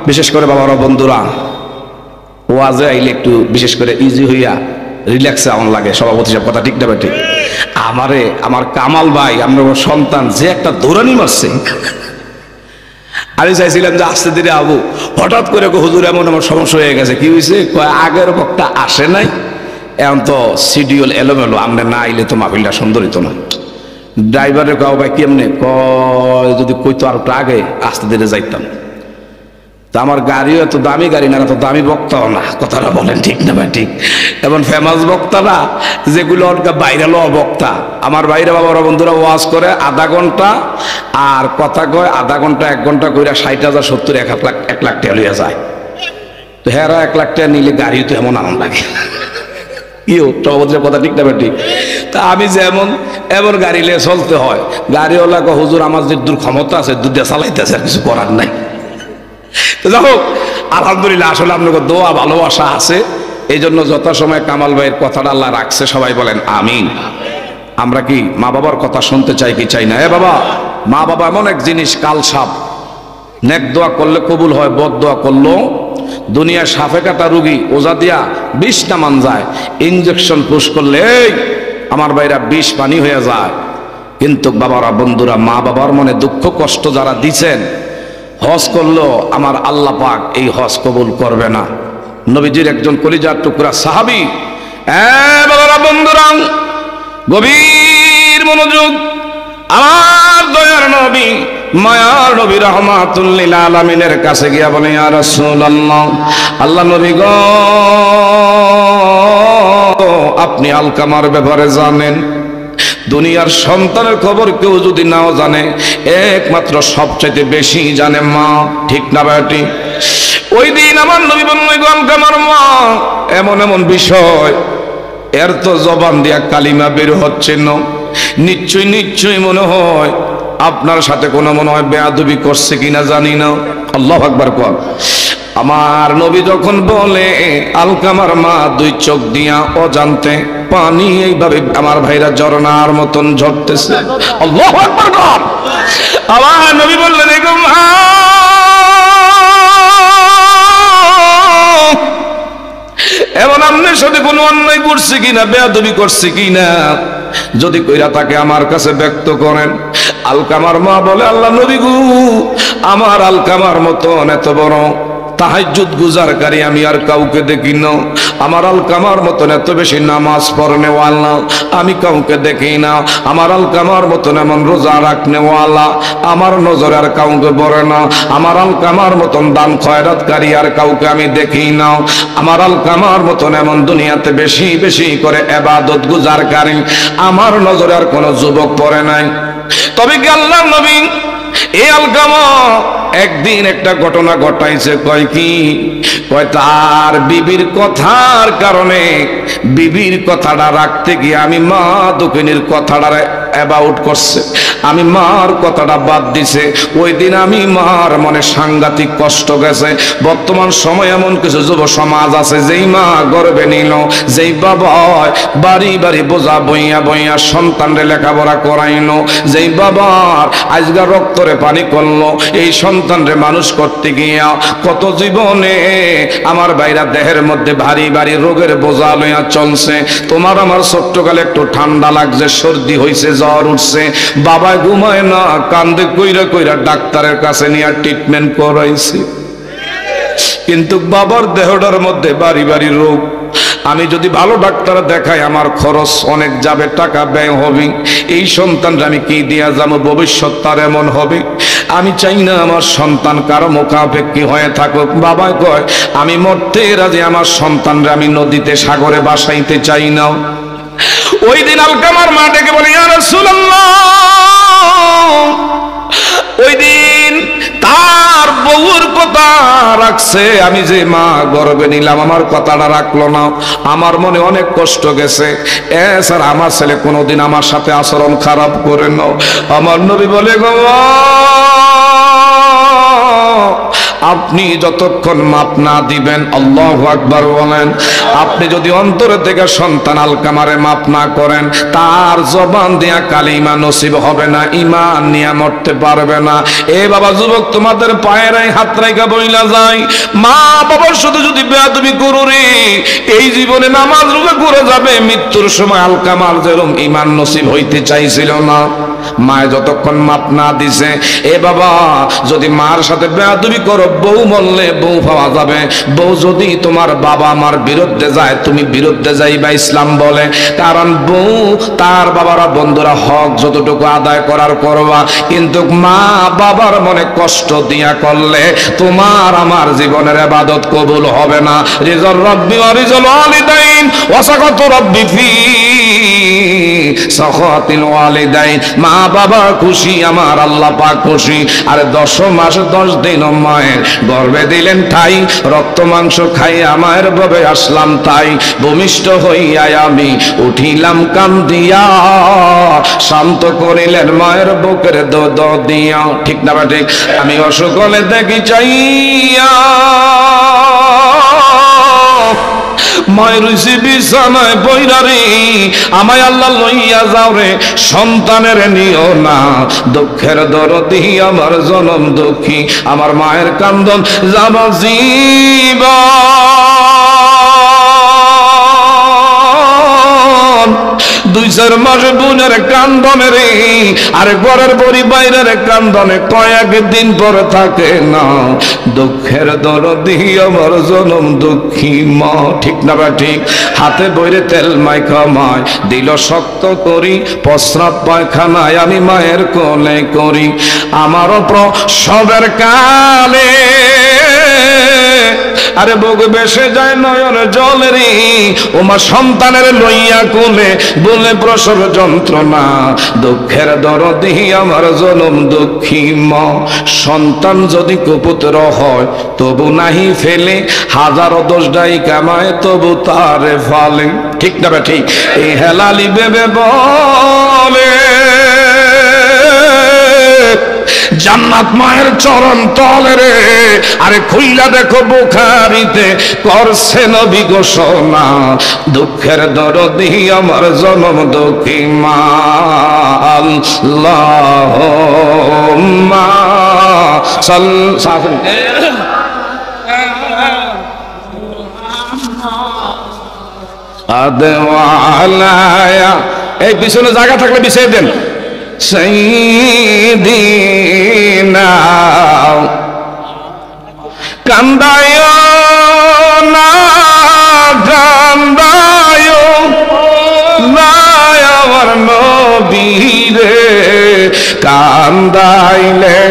বিশেষ করে বাবারা বন্ধুরা ওয়াজে আইলে একটু বিশেষ করে ইজি হইয়া রিল্যাক্সে আমার লাগে, সভাপতি সব কথা ঠিক না ঠিক? আমারে আমার কামাল ভাই, আপনার সন্তান যে একটা দৌড়ানি মারছে, আমি চাইছিলাম যে আস্তে ধীরে আবু, হঠাৎ করে হুজুর এমন আমার সমস্যা হয়ে গেছে। কি হয়েছে? আগের বক্তা আসে নাই, এখন তো শিডিউল এলোমেলো, আমরা না আইলে তো মাহফিলটা সুন্দর হইতো না। ড্রাইভারের কাউ ভাই কেমনে কয়, যদি কইতো আর একটু আগে আস্তে ধীরে যাইতাম। তা আমার গাড়িও এত দামি গাড়ি না, এত দামি বক্তাও না, কথাটা বলেন ঠিক না ভাই ঠিক? এমন ফেমাস বক্তা না যেগুলো বাইরেল বক্তা। আমার বাইরে বাবারা বন্ধুরা ওয়াজ করে আধা ঘন্টা, আর কথা কয় আধা ঘন্টা 1 ঘন্টা কইরা 60,000 70 1 লাখ টাকা লইয়া যায়। তো হ্যাঁ 1 লাখ টাকা নিলে গাড়িও তো এমন আনন্দ লাগে। ইও সভাপতির কথা ঠিক না ঠিক? তা আমি যেমন এমন গাড়ি নিয়ে চলতে হয়, গাড়িওয়ালা কয় হুজুর আমার যে দূর ক্ষমতা আছে দুধে চালাইতেছে, আর কিছু করার নাই। তো যাই হোক, আলহামদুলিল্লাহ, আসলে আপনাকে দোয়া ভালোবাসা আছে, এই জন্য যথাসময় কামাল ভাইয়ের কথাটা আল্লাহ রাখছে। সবাই বলেন আমিন। আমরা কি মা বাবার কথা শুনতে চাই কি চাই না? বাবা, মা বাবা এমন এক জিনিস, কাল সাপ। নেক দোয়া করলে কবুল হয়, বদ দোয়া করলেও দুনিয়ার সাপে কাটা রুগী ওজা দিয়া 20 নামান যায়, ইঞ্জেকশন পুশ করলে আমার ভাইরা 20 পানি হয়ে যায়। কিন্তু বাবারা বন্ধুরা, মা বাবার মনে দুঃখ কষ্ট যারা দিচ্ছেন, হজ করলো আমার আল্লাহ পাক এই হজ কবুল করবে না। নবীজির একজন কলিজার টুকরা সাহাবী। বাবারা, বন্ধুরা, গভীর মনোযোগ। আমার দয়ার নবী, মায়ার নবী রাহমাতুল লিল আলামিনের কাছে গিয়া বলে, ইয়া রাসূলুল্লাহ, আল্লাহ নবী গো, আপনি আলকামার ব্যাপারে জানেন। দুনিয়ার সন্তানের খবর কেউ যদি নাও জানে, একমাত্র সবচাইতে বেশি জানে মা। ঠিক না বেটি? ওই দিন আমার নবী বললেন, গো আলকামার মা, এমন এমন বিষয়, এর তো জবান দিয়া কালিমা বের হচ্ছে না। নিশ্চয়ই নিশ্চয়ই মনে হয় আপনার সাথে কোনো মনে হয় বেয়াদবি করছে কিনা জানি না। আল্লাহু আকবার কর। আমার নবী যখন বলে, আলকামার মা দুই চোখ দিয়া অজান্তে পানি এইভাবে আমার ভাইরা ঝরনার মতন ঝরতেছে। আল্লাহু আকবার কর। আমার নবী বললেন, এরকম এমন আপনার সাথে কোনো অন্যায় করছে কিনা, বেয়াদবি করছে কিনা, যদি কইরা তাকে আমার কাছে ব্যক্ত করেন। আলকামার মা বলে, আল্লাহ নবী গো, আমার আলকামার মতন এত বড় তাহাজ্জুদ গুজারকারী আমি আর কাউকে দেখি না। আমার আলকামার মতন এত বেশি নামাজ পড়নেওয়ালা আমি কাউকে দেখি না। আমার আলকামার মতন এমন রোজা রাখনেওয়ালা আমার নজরে আর কাউকে পড়ে না। আমার আলকামার মতন দান খয়রাতকারী আর কাউকে আমি দেখি না। আমার আলকামার মতন এমন দুনিয়াতে বেশি বেশি করে ইবাদত গুজারকারী আমার নজরে আর কোনো যুবক পড়ে নাই। তবে কি আল্লাহর নবী এই আলকামা একদিন একটা ঘটনা ঘটাইছে। কয় কি? কয় তার বিবির কথার কারণে, বিবির কথাটা রাখতে গিয়ে আমি মা দক্ষিণীর কথাটা অ্যাবাউট করছে, আমি মার কথাটা বাদ দিছে। ওই দিন আমি মার মনে সাংঘাতিক কষ্ট গেছে। বর্তমান সময় এমন কিছু যুব সমাজ আছে, যেই মা গর্বে নিল, যেই বাবা বাড়ি বাড়ি বোঝা বইয়া বইয়া সন্তানরে লেখাপড়া করাইনো, যেই বাবার আজকাল রক্তরে পানি করলো এই সন্তানরে মানুষ করতে গিয়া কত জীবনে আমার ভাইরা দেহের মধ্যে ভারী ভারী রোগের বোঝা লইয়া চলছে। তোমার আমার ছোট্টকালে একটু ঠান্ডা লাগছে, সর্দি হইছে, জ্বর উঠছে, বাবা ঘুমায় না, কান্দে কইরা কইরা ডাক্তারের কাছে নিয়ে ট্রিটমেন্ট করাইছি, কিন্তু বাবার দেহটার মধ্যে বাড়ি বাড়ি রোগ। আমি যদি ভালো ডাক্তার দেখাই আমার খরচ অনেক যাবে, টাকা ব্যয় হবে। এই সন্তানরা আমি কি দিয়া যাবো? ভবিষ্যৎ তার এমন হবে। আমি চাই না আমার সন্তান কারো মুখাপেক্ষী হয়ে থাকুক। বাবা কয়, আমি মরতে রাজি, আমার সন্তানরা আমি নদীতে সাগরে বাসাইতে চাই না। ওই দিন আলকামার মা ডেকে বলে, ইয়া রাসূলুল্লাহ, ওই দিন তার বউর কথা রাখছে, আমি যে মা গর্বে নিলাম আমার কথাটা রাখলো না, আমার মনে অনেক কষ্ট গেছে। স্যার, আমার ছেলে কোনোদিন আমার সাথে আচরণ খারাপ করে না। আমার নবী বলে, গো আপনি যতক্ষণ মাপ না দিবেন, আল্লাহু আকবার বলেন, আপনি যদি অন্তর থেকে সন্তান আলকামারে মাপ না করেন, তার জবান দিয়া কালিমা নসিব হবে না, ঈমান নিয়ে মরতে পারবে না। এ বাবা যুবক, তোমাদের পায়ের হাত রাইখা বইলা যায়, মা বাবার সাথে যদি বেয়াদবি করো রে, এই জীবনে নামাজ রোজা করে যাবে, মৃত্যুর সময় আলকামার যেরকম ঈমান নসিব হইতে চাইছিল না, মায় যতক্ষণ মাপ না দিছে। এ বাবা, যদি মার সাথে বেয়াদবি করো, বউ মরলে বউ পাওয়া যাবে। বউ যদি তোমার বাবা আমার বিরুদ্ধে যায়, তুমি বিরুদ্ধে যাইবা, ইসলাম বলে। কারণ বউ তার বাবারা বন্ধুরা হক যতটুকু আদায় করার করবা, কিন্তু মা বাবার মনে কষ্ট দিয়া করলে তোমার আমার জীবনের ইবাদত কবুল হবে না। রিজল রব্বি ওয়া রিজল ওয়ালিদাইন ওয়া সাকাতু রব্বি ফি সাখাতিল ওয়ালিদাইন। মা বাবা খুশি, আমার আল্লাহ পাক খুশি। আর 10 মাস 10 দিন মায়ের গর্ভে দিলেন ঠাই, রক্ত মাংস খাইয়া মায়ের গর্ভে আসলাম তাই, ভূমিষ্ঠ হইয়া আমি উঠিলাম কান্দিয়া, শান্ত করিলেন মায়ের বুকের দুধ দিয়া। ঠিক না ঠিক? আমি অসকলে দেখি চাইয়া মায়ের বিছানায় বইরা রে, আমায় আল্লাহ লইয়া যাও রে, সন্তানের নিও না, দুঃখের দরদি আমার জনম দুঃখী, আমার মায়ের কান্দন যাব জীবন। 2-4 মাস বোনের কান্দনে রে, আরে ঘরের বড়ি বাইরের কান্দনে কয়েকদিন পর থাকে না। দুঃখের দরদি আমার জনম দুঃখী মা, ঠিক না বা ঠিক? হাতে বইরে তেল মাইখা মায় দিল শক্ত করি, প্রস্রাব পায়খানায় আমি মায়ের কোলে করি। আমারও প্রসবের কালে আরে বুক বেসে যায় নয়ন জলেরই, ওমা সন্তানের লইয়া কোলে বলে প্রসব যন্ত্রণা। দুঃখের দরদি আমার জনম দুঃখী মা। সন্তান যদি কুপুত্র হয় তবু নাহি ফেলে, হাজারো দোষ দায়ী কামায় তবু তারে ফালে, ঠিক না বে ঠিক? এই হেলালি বেবে বলে জান্নাত মায়ের চরণ তলে রে, আরে খুইলা দেখো বুখারীতে করছে নবী ঘোষণা। দুঃখের দরদি আমার জনম দুঃখী মা। আল্লাহুম্মা আদওয়ালায়া, এই পিছনে জায়গা থাকলে বিছিয়ে দেন। সাইয়্যিদিনা কান্দায় না, কান্দায় না আমার নবীরে, কান্দাইলে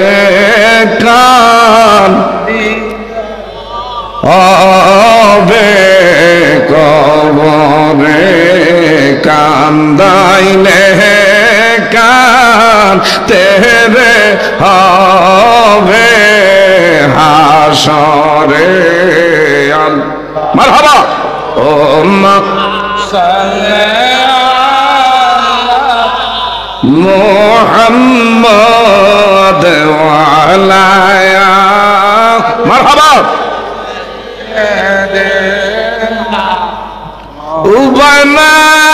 কান হবে কবরে, কান্দাইলে কান তেরে হবে হাসরে। মারহাবা। ও মা মুহাম্মদ ওয়ালায়া, মারহাবা।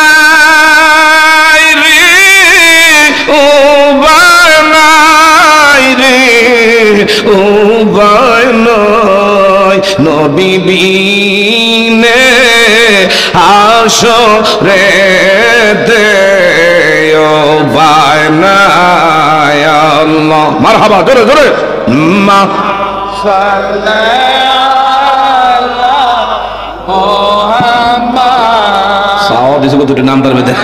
উবানাই রে, উবানাই রে, উবানাই নবী বিনে হাসরে তে, উবানাই আল্লাহ। মারহাবা, জোরে জোরে। মা দুটি নাম তার মধ্যে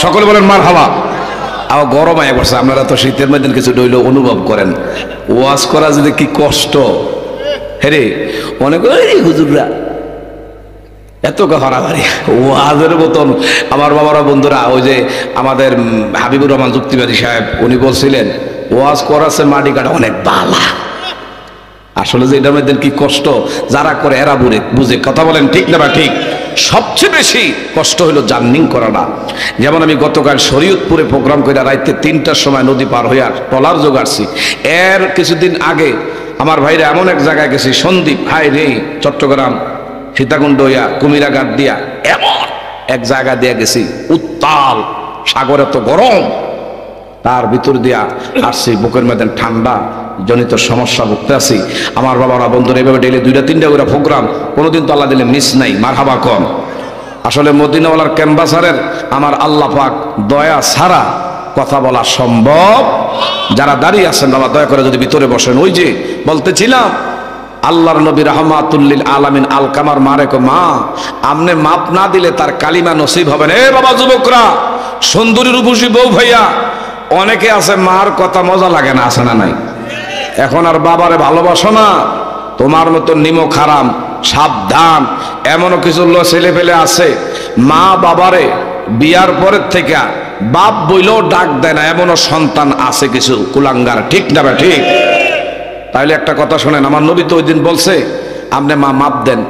সকলে বলেন মারহাবা। আবার গরম আয় করছে, আপনারা তো শীতের মধ্যে কিছু ডইলে অনুভব করেন। ওয়াজ করা যদি কি কষ্ট, হেরে অনেক হুজুররা এত হারাহারি ওয়াজের মতন। আমার বাবারা বন্ধুরা, ওই যে আমাদের হাবিবুর রহমান যুক্তিবাদী সাহেব উনি বলছিলেন ওয়াজ করাছে মাটি কাটা অনেক বালা। আসলে যে এটার মধ্যে কি কষ্ট যারা করে এরা বুঝে। কথা বলেন ঠিক না বা ঠিক? সবচেয়ে বেশি কষ্ট হলো জার্নিং করাটা। যেমন আমি গতকাল শরীয়তপুরে প্রোগ্রাম করে রাইতে 3টার সময় নদী পার হইয়া ট্রলার জোগাড়ছি। এর কিছুদিন আগে আমার ভাইরা এমন এক জায়গায় গেছি, সন্দ্বীপ, হাই রে, চট্টগ্রাম সীতাকুণ্ড হইয়া কুমিরাঘাট দিয়া এমন এক জায়গা দিয়ে গেছি, উত্তাল সাগর, এত গরম, তার ভিতর দিয়া আসছি, বুকের মধ্যে ঠান্ডা জনিত সমস্যা ভুগতে আছি। আমার বাবারা বন্ধুরা এভাবে ডেলি 2-3টা করে প্রোগ্রাম, কোনোদিন তো আল্লাহ দিলে মিস নাই। মারহাবা কম। আসলে মদিনাওয়ালার ক্যাম্বাসারের আমার আল্লাহ পাক দয়া ছাড়া কথা বলা সম্ভব। যারা দাঁড়িয়ে আছেন বাবা দয়া করে যদি ভিতরে বসেন। ওই যে বলতেছিলাম আল্লাহর নবী রাহমাতুল্লিল আলামিন আলকামার মারে কো, মা আমনে মাপ না দিলে তার কালিমা নসিব হবে না। এ বাবা যুবকরা, সুন্দরী রূপসী বউ ভাইয়া, অনেকে আছে মার কথা মজা লাগে না, আছে না নাই? এখন আর বাবারে ভালোবাসো না, তোমার মতো নিমক হারাম, সাবধান। এমনও কিছু ছেলে পেলে আছে মা বাবারে বিয়ার পরের থেকে বাপ বইলেও ডাক দেয় না, এমনও সন্তান আছে কিছু কুলাঙ্গার, ঠিক না ভাই ঠিক? তাইলে একটা কথা শোনেন, আমার নবী তো ওই দিন বলছে আপনি মা মাপ দেন,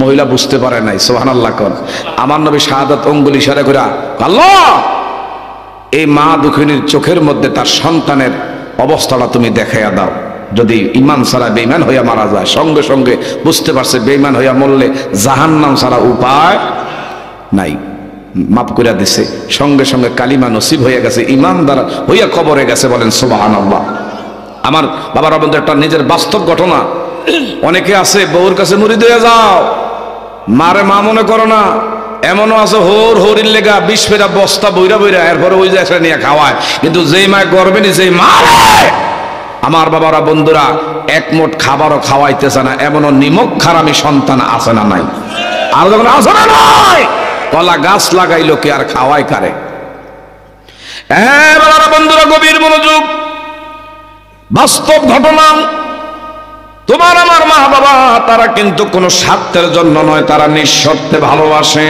মহিলা বুঝতে পারে নাই, সুবহানাল্লাহ কোন। আমার নবী শাহাদাত অঙ্গুলি ইশারা করে, আল্লাহ এই মা দুঃখিনীর চোখের মধ্যে তার সন্তানের অবস্থাটা তুমি দেখাইয়া দাও। যদি ইমান ছাড়া বেঈমান হইয়া মারা যায়, সঙ্গে সঙ্গে বুঝতে পারছে বেঈমান হইয়া মরলে জাহান্নাম ছাড়া উপায় নাই, মাফ করে দিছে। সঙ্গে সঙ্গে কালিমা নসিব হইয়া গেছে, ইমানদার হইয়া কবরে গেছে। বলেন সুবহানাল্লাহ। আমার বাবার বন্ধু একটা নিজের বাস্তব ঘটনা। অনেকে আছে বউর কাছে মুড়ি দিয়ে যাও, মারে মা মনে করো না। এমনও আছে হরির লেগা 20 ফেরা বস্তা বইরা বইরা এরপরে ওই যে নিয়ে খাওয়ায়, কিন্তু যেই মা গর্বে নি যেই মা আমার বাবারা বন্ধুরা এক মুঠ খাবারও খাওয়াইতেছে না, এমনও নিমক খারামি সন্তান আছে না নাই? আর যখন আছে না নাই, কলা গাছ লাগাইলো কে আর খাওয়াই কারে? হ্যাঁ বাবারা বন্ধুরা, গভীর মনোযোগ, বাস্তব ঘটনা। তোমার আমার মা বাবা তারা কিন্তু কোনো স্বার্থের জন্য নয়, তারা নিঃস্বার্থে ভালোবাসে।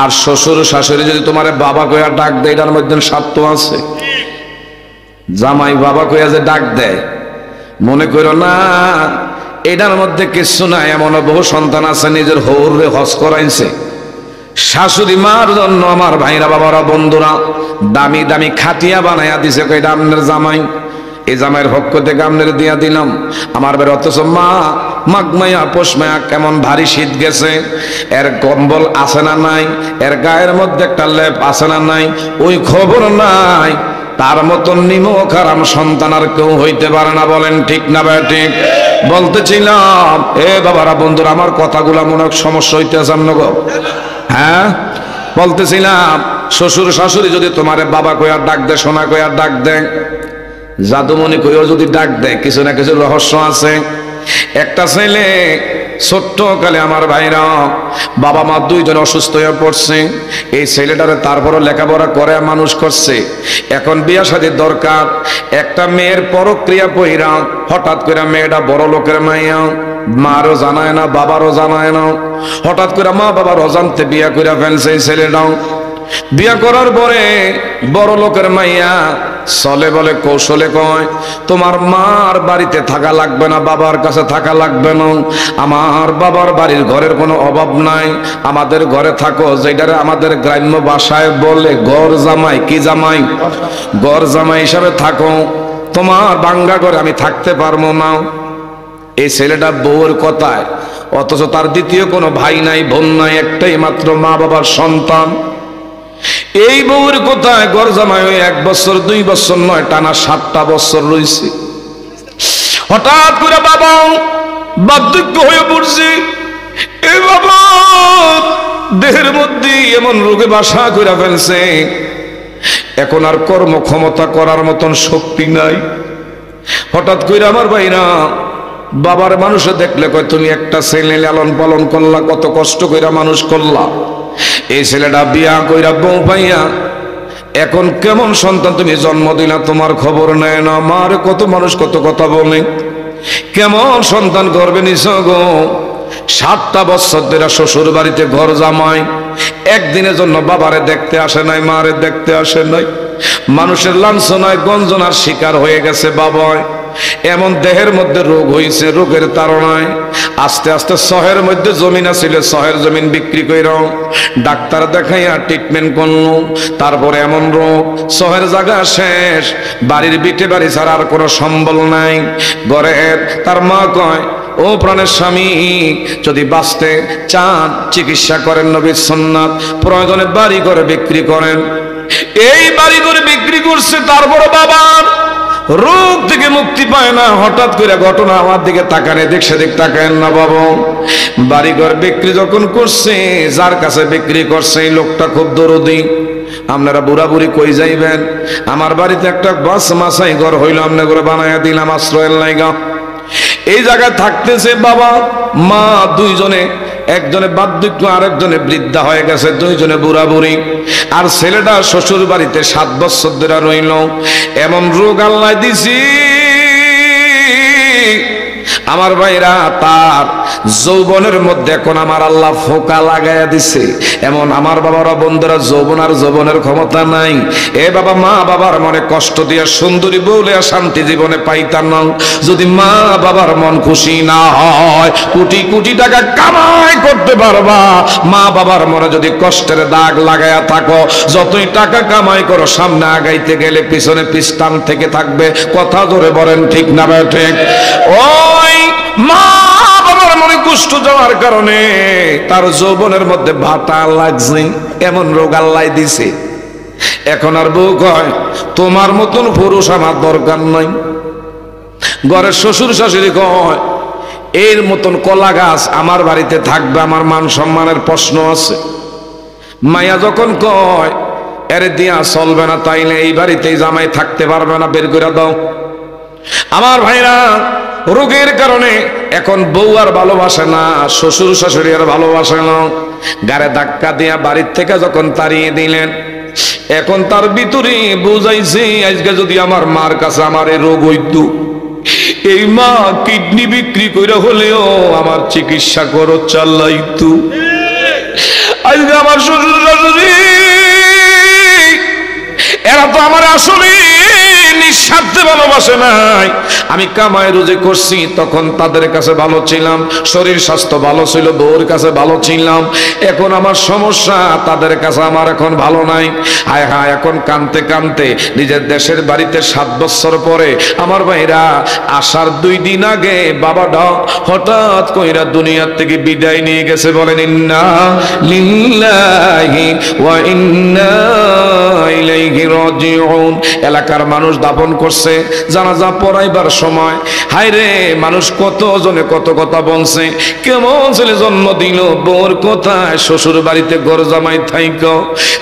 আর শ্বশুর শাশুড়ি যদি তোমার বাবা কইয়া ডাক দেয়, এটার মধ্যে স্বার্থ আছে। জামাই বাবা কইয়া যে ডাক দেয়, মনে করো না এটার মধ্যে কিছু নাই। এমন বহু সন্তান আছে নিজের হৌরে হজ করাইছে শাশুড়ি মার জন্য। আমার ভাইরা বাবারা বন্ধুরা দামি দামি খাটিয়া বানাইয়া দিছে, এটা আপনার জামাই, এই জামাইয়ের পক্ষ থেকে আপনার দিয়া দিলাম আমার বের। অথচ মা মাঘমাইয়া পোষমায়া কেমন ভারী শীত গেছে, এর কম্বল আছে না নাই, এর গায়ের মধ্যে একটা লেপ আছে না নাই, ওই খবর নাই। তার মতন নিমক হারাম সন্তান আর কেউ হইতে পারে না। বলেন ঠিক না ভাই? ঠিক বলতেছিলাম। এ বাবারা বন্ধুরা, আমার কথাগুলা মনে সমস্যা হইতেছে আপনাকে? হ্যাঁ বলতেছিলাম, শ্বশুর শাশুড়ি যদি তোমার বাবা কইয়া ডাক দে, সোনা কইয়া ডাক দে, জাদুমণি কইও যদি ডাক দেয়, কিছু না কিছু রহস্য আছে। একটা ছেলে ছোট্ট কালে আমার ভাইরা বাবা মা দুইজন অসুস্থ হয়ে পড়ছে, এই ছেলেটারে তারপরও লেখাপড়া করে মানুষ করছে। এখন বিয়া শাদীর দরকার, একটা মেয়ের পরক্রিয়া পইরা হঠাৎ করে মেয়েটা বড় লোকের মাইয়া, মারও জানায় না বাবারও জানায় না, হঠাৎ করে মা বাবার অজান্তে বিয়া করে ফেলছে এই ছেলেটাও। বিয়া করার পরে বড় লোকের মাইয়া চলে বলে কৌশলে কয়, তোমার মার বাড়িতে থাকা লাগবে না, বাবার কাছে থাকা লাগবে না, আমার বাবার বাড়ির ঘরের কোনো অভাব নাই, আমাদের ঘরে থাকো। যেটারে আমাদের গ্রাম্য ভাষায় বলে ঘর জামাই। কি জামাই? ঘর জামাই হিসাবে থাকো, তোমার বাঙ্গা ঘরে আমি থাকতে পারবো না। এই ছেলেটা বউর কথায়, অথচ তার দ্বিতীয় কোনো ভাই নাই বোন নাই, একটাই মাত্র মা বাবার সন্তান। এই বউর কোথায় ঘর জামাই হয়ে 1 বছর 2 বছর নয়, টানা 7টা বছর রয়েছে। হঠাৎ করে বাবা বার্ধক্য হয়ে পড়ছে। এই বাবা দেহের মধ্যে এমন রোগে বাসা করে ফেলছে, এখন আর কর্মক্ষমতা করার মতন শক্তি নাই। হঠাৎ করে আমার ভাইরা বাবার মানুষে দেখলে কয়, তুমি একটা ছেলে লালন পালন করলা, কত কষ্ট কইরা মানুষ করলা, এই ছেলেটা বিয়া কইরা বউ পাইয়া এখন কেমন সন্তান তুমি জন্ম দিলা, তোমার খবর নেয় না। মার কত মানুষ কত কথা বলে, কেমন সন্তান গর্বে নিছ গো। 7টা বছর ধরে শ্বশুর বাড়িতে ঘর জামাই, একদিনের জন্য বাবারে দেখতে আসে নাই, মারে দেখতে আসে নাই। মানুষের লাঞ্ছনায় গঞ্জনার শিকার হয়ে গেছে বাবা। এমন দেহের মধ্যে রোগ হয়েছে, রোগের তাড়নায় আস্তে আস্তে শহরের মধ্যে জমিন আছিল, শহরের জমিন বিক্রি কইরা ডাক্তার দেখাইয়া ট্রিটমেন্ট করলো। তারপরে এমন রোগ, শহরের জায়গা শেষ, বাড়ির বিটে বাড়ি ছাড়া আর কোনো সম্বল নাই ঘরের। তার মা কয়, ও প্রাণের স্বামী, যদি বাঁচতে চান চিকিৎসা করেন নবীর সুন্নাত, প্রয়োজনে বাড়ি করে বিক্রি করেন। এই বাড়ি করে বিক্রি করছে, তারপরে বাবার রোগ থেকে মুক্তি পায় না। হঠাৎ করে ঘটনা আমার দিকে তাকান, এদিক সেদিক তাকান না বাবা। বাড়িঘর বিক্রি যখন করছে, যার কাছে বিক্রি করছে এই লোকটা খুব দরদি। আপনারা বুড়া বুড়ি কই যাইবেন, আমার বাড়িতে একটা বাস মাসাই ঘর হইল, আপনি করে বানাইয়া দিলাম আশ্রয়ের লাইগা। এই জায়গায় থাকতেছে বাবা মা দুইজনে, একজনে বার্ধক্য আরেকজনে বৃদ্ধা হয়ে গেছে, দুইজনে বুড়া বুড়ি। আর ছেলেটা শ্বশুর বাড়িতে 7 বছর ধরে রইল। এমন রোগ আল্লাহ দিছি আমার ভাইরা, তার যৌবনের মধ্যে এখন আমার আল্লাহ ফোকা লাগাইয়া দিছে। এমন আমার বাবারা বন্ধুরা যৌবন আর যৌবনের ক্ষমতা নাই। এ বাবা, মা বাবার মনে কষ্ট দিয়া সুন্দরী বউলে শান্তি জীবনে পাইতাম না। যদি মা বাবার মন খুশি না হয়, কোটি কোটি টাকা কামাই করতে পারবা, মা বাবার মনে যদি কষ্টের দাগ লাগাইয়া থাকো, যতই টাকা কামাই করো, সামনে আগাইতে গেলে পিছনে পিস্টান থেকে থাকবে। কথা জোরে বলেন ঠিক না ভাই? ঠিক। ওই মা বাবার মনে কষ্ট যাওয়ার কারণে তার যৌবনের মধ্যে ভাটা লাগছে, এমন রোগ আল্লাহ দিছে। এখন আর বউ কয়, তোমার মতন পুরুষ আমার দরকার নাই, ঘরের শ্বশুর শাশুড়ি কয় এর মতন কলা গাছ আমার বাড়িতে থাকবে, আমার মান সম্মানের প্রশ্ন আছে। মায়া যখন কয় এর দিয়া চলবে না, তাইলে এই বাড়িতেই জামাই থাকতে পারবে না, বের করে দাও। আমার ভাইরা, রোগের কারণে এখন বউ আর ভালোবাসে না, শ্বশুর শাশুড়ি আর ভালোবাসে না। গাড়ে ধাক্কা দিয়া বাড়ির থেকে যখন তাড়িয়ে দিলেন, এখন তার ভিতরে বুঝাইছে আজকে যদি আমার মার কাছে আমার এই রোগ হইতো, এই মা কিডনি বিক্রি করে হলেও আমার চিকিৎসা খরচ চালাইতো। আজকে আমার শ্বশুর শাশুড়ি এরা তো আমার আসলে নিঃস্বার্থে ভালোবাসে নাই। আমি কামাই রুজি করছি তখন তাদের কাছে ভালো ছিলাম, শরীর স্বাস্থ্য ভালো ছিল, বউর কাছে ভালো ছিলাম। এখন আমার সমস্যা, তাদের কাছে আমার এখন ভালো নাই। হায় হায়, এখন কানতে কানতে নিজের দেশের বাড়িতে 7 বছর পরে আমার ভাইরা আসার 2 দিন আগে বাবাটা হঠাৎ কইরা দুনিয়ার থেকে বিদায় নিয়ে গেছে। বলেন ইন্না লিল্লাহি ওয়া ইন্না ইলাইহি রাজিউন। এলাকার মানুষ দাফন করছে, জানাজা পড়াইবার সময় হায় রে, মানুষ কত জনে কত কথা বলছে, কেমন ছেলে জন্ম দিল, বউর কথায় শ্বশুর বাড়িতে ঘর জামাই থাইকো।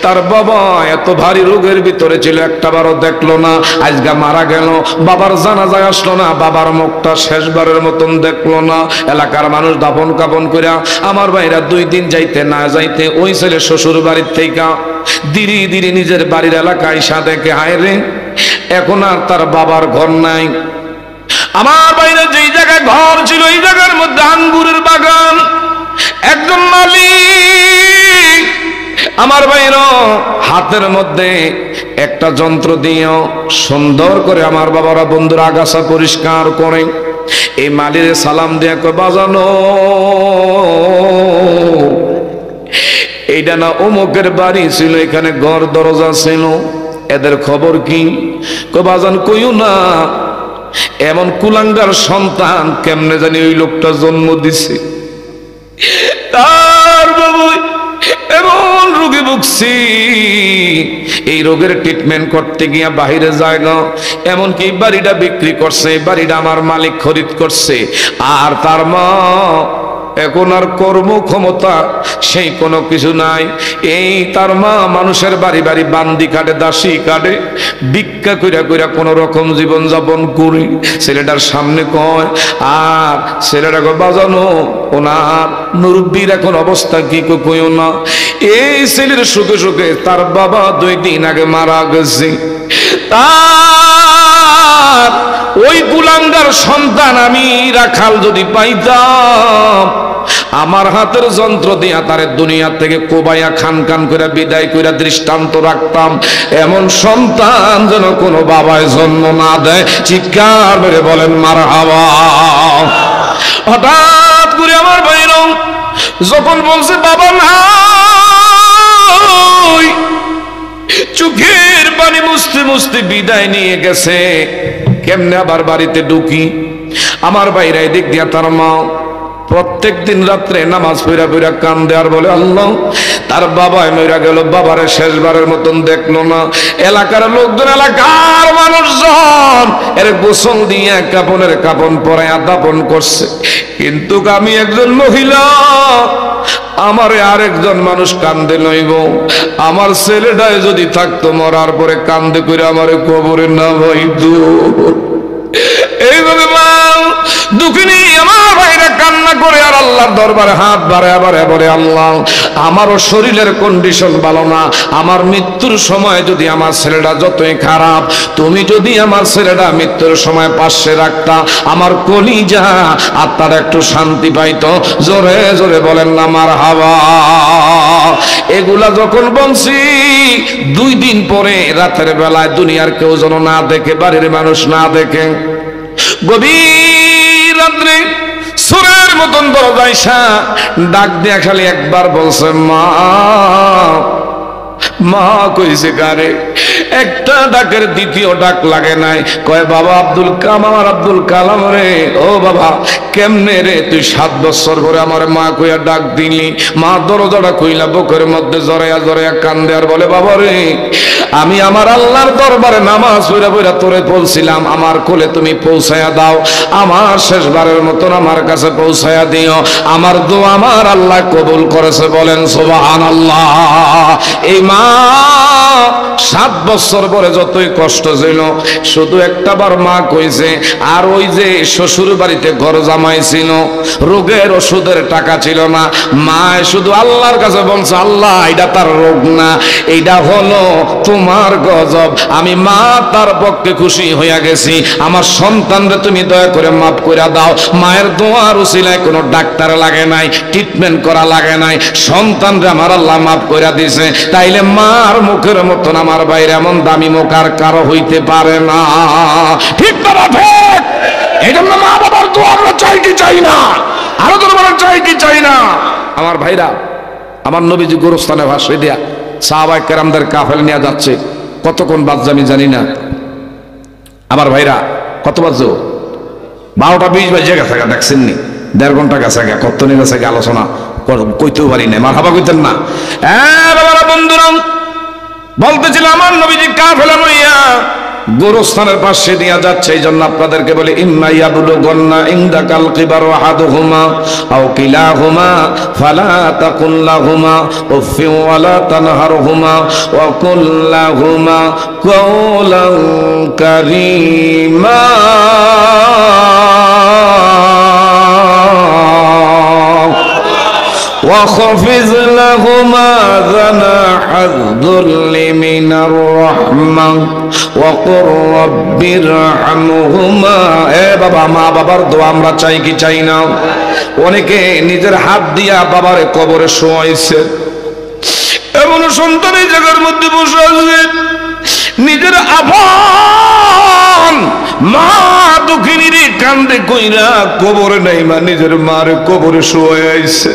তার বাবা এত ভারী রোগের ভিতরে ছিল, একটাবারও দেখলো না। আজকে মারা গেল, বাবার জানাজায় আসলো না, বাবার মুখটা শেষবারের মতন দেখলো না। এলাকার মানুষ দাফন কাফন কইরা আমার ভাইরা 2 দিন যাইতে না যাইতে ওই ছেলে শ্বশুর বাড়ির থেকে ধীরে ধীরে নিজের বাড়ির এলাকায় এসে দেখে হায় রে, এখন আর তার বাবার ঘর নাই। আমার বাইরে যেই জায়গায় ঘর ছিল এই জায়গার মধ্যে আঙ্গুরের বাগান, একজন মালিক আমার বাইরে হাতের মধ্যে একটা যন্ত্র দিয়ে সুন্দর করে আমার বাবারা বন্ধুরা আগাছা পরিষ্কার করে এই মালিরে সালাম দিয়ে কয় বাজানো এইটা না অমুকের বাড়ি ছিল, এখানে ঘর দরজা ছিল, এদের খবর কি? কয় বাজান কইও না, এমন কুলাঙ্গার সন্তান কেমনে জানি ওই লোকটা জন্ম দিছে, তার বাবু এমন রোগে ভুগছি, এই রোগের ট্রিটমেন্ট করতে গিয়া বাহিরে জায়গা, এমনকি বাড়িটা বিক্রি করছে, বাড়িটা আমার মালিক খরিদ করছে। আর তার মা এখন আর কর্মক্ষমতা সেই কোনো কিছু নাই। এই তার মা মানুষের বাড়ি বাড়ি বান্দি কাটে, দাসী কাটে, ভিক্ষা কইরা কইরা কোন রকম জীবন যাপন করি। ছেলেটার সামনে কয়, আর ছেলেটাকে বাজানো ওনার মুরব্বীর এখন অবস্থা কি কইও না। এই ছেলের সুখে সুখে তার বাবা 2 দিন আগে মারা গেছে। তার ওই কুলাঙ্গার সন্তান আমি রাখাল যদি পাইতাম, আমার হাতের যন্ত্র দিয়া তারে দুনিয়া থেকে কোবাইয়া খান খান করে বিদায় করে দৃষ্টান্ত রাখতাম। এমন সন্তান যেন কোনো বাবায় জন্ম না দেয়। চিৎকার মেরে বলেন মারহাবা। হঠাৎ করে আমার ভাইরা যখন বলছে বাবা নাই, চোখের পানি মুছতে মুছতে বিদায় নিয়ে গেছে, কেমনে আবার বাড়িতে ঢুকি? আমার বাইরে দিক দিয়া তার মা প্রত্যেক দিন রাত্রে নামাজ পড়া পড়া কান্দে আর বলে আল্লাহ, তার বাবাই মইরা গেল, বাবারে শেষবারের মতন দেখলো না। এলাকার লোকজন, এলাকার মানুষজন এর গোসল দিয়ে কাপনের কাপন পরাইয়া দাপন করছে, কিন্তু আমি একজন মহিলা, আমারে আরেকজন মানুষ কান্দে লইব। আমার ছেলেটাই যদি থাকতো, মরার পরে কান্দে করে আমারে কবরে না ভাইতো। এইভাবে মা দুঃখিনী আমার ভাইরা কান্না করে আর আল্লাহর দরবারে হাত বাড়ায় বাড়ায় বলে, আল্লাহ আমারও শরীরের কন্ডিশন ভালো না, আমার মৃত্যুর সময় যদি আমার ছেলেটা যতই খারাপ, তুমি যদি আমার ছেলেটা মৃত্যুর সময় পাশে রাখতা, আমার কলিজা আত্মার একটু শান্তি পাইতো। জোরে জোরে বলেন না মারহাবা। এগুলা যখন বলছি 2 দিন পরে রাতের বেলায় দুনিয়ার কেউ যেন না দেখে, বাড়ির মানুষ না দেখে, গভীর রাত্রে সুরের মতন বড় যাইসা ডাক দিয়া খালি একবার বলছে মা। মা কইছে কারে? একটা ডাকের দ্বিতীয় ডাক লাগে নাই। কয় বাবা আব্দুল কালাম, আমার আব্দুল কালাম রে, ও বাবা কেমনে রে তুই 7 বছর পরে আমার মা কইয়া ডাক দিলি? মা দরজাটা কইলা বুকের মধ্যে জড়াইয়া জড়াইয়া কান্দে আর বলে বাবা রে, আমি আমার আল্লাহর দরবারে নামাজ পড়া পড়া তোরে বলছিলাম আমার কোলে তুমি পৌঁছায়া দাও, আমার শেষবারের মতন আমার কাছে পৌঁছায়া দিও। আমার দোয়া আমার আল্লাহ কবুল করেছে, বলেন সুবহানাল্লাহ। এই মা 7 বছর পরে যতই কষ্ট ছিল, শুধু একটা বার মা কইছে, আর ওই যে শ্বশুর বাড়িতে ঘর জামাই ছিল, রোগের ওষুধের টাকা ছিল না, মা শুধু আল্লাহর কাছে বলছে আল্লাহ এটা তার রোগ না, এইটা হলো তোমার গজব। আমি মা তার পক্ষে খুশি হইয়া গেছি, আমার সন্তানরে তুমি দয়া করে মাফ করে দাও। মায়ের দোয়ার উসিলায় কোনো ডাক্তার লাগে নাই, ট্রিটমেন্ট করা লাগে নাই, সন্তানরে আমার আল্লাহ মাফ করে দিছে। তাইলে মার মুখের মতন আমার বাইরে এমন দামি মুখ আর কারো হইতে পারে না, ঠিক না? ঠিক। এই জন্য মা বাবার দোয়া আমরা চাই কি চাই না? আরো দরবারে চাই কি চাই না? আমার ভাইরা, আমার নবীজি গোরস্থানে ভাসিয়ে দেয়া সাহাবায়ে কেরামদের কাফেলা নিয়ে যাচ্ছে, কতক্ষণ বাজছে আমি জানি না। আমার ভাইরা কত বাজছো? 12টা 20 বাজে গেছে, দেখছেন নি? 1.5 ঘন্টা গেছে, কত নিয়ে গেছে আলোচনা কইতেও পারি না, মারহাবা কইতেন না। বাবারা বন্ধুরা, বলতেছিলাম আমার নবীজি কাফেলা লইয়া গোরস্থানের পাশে দিয়া যাচ্ছে। এই জন্য আপনাদেরকে বলি ইম্মা ইয়াবলুগুন্না ইনদাকাল কিবারু আহাদুহুমা আও কিলাহুমা ফালা তাকুল লাহুমা উফফিন ওয়ালা তানহারহুমা ওয়া কুল লাহুমা কাওলান কারীমা। وخفض لهما جناح الذل من الرحمة وقل رب ارحمهما। এ বাবা, মা বাবার দোয়া আমরা চাই কি চাই না? অনেকে নিজের হাত দিয়া বাবারে কবরে শোয়াইছে, এমন সন্তান এই জায়গার মধ্যে বসে আছে, নিজের আপন মা দুঃখিনীর কান্দে কইরা কবরে নাই, মা নিজের মার কবরে শুয়ে আইছে।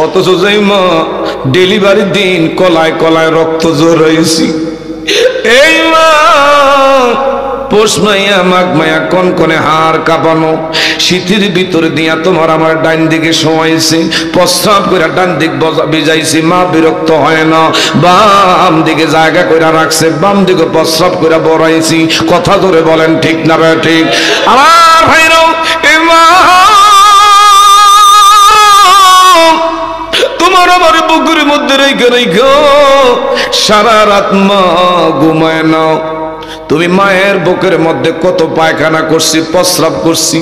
অথচ যাই মা ডেলিভারির দিন কলায় কলায় রক্ত জড়াইছি, এই মা পোষ মাইয়া মাঘ মাইয়া কনকনে হাড় কাঁপানো শীতের ভিতরে দিয়া তোমার আমার ডান দিকে শোয়াইছি, প্রস্রাব করে ডান দিক ভিজাইছি, মা বিরক্ত হয় না, বাম দিকে জায়গা করে রাখছে, বাম দিকে প্রস্রাব করে বড়াইছি। কথা ধরে বলেন ঠিক না ভাই? ঠিক। আমার ভাইরাও, এই মা তোমার আমার বুকের মধ্যে রেখে রেখে সারা রাত মা ঘুমায় না। তুমি মায়ের বুকের মধ্যে কত পায়খানা করছি, প্রস্রাব করছি,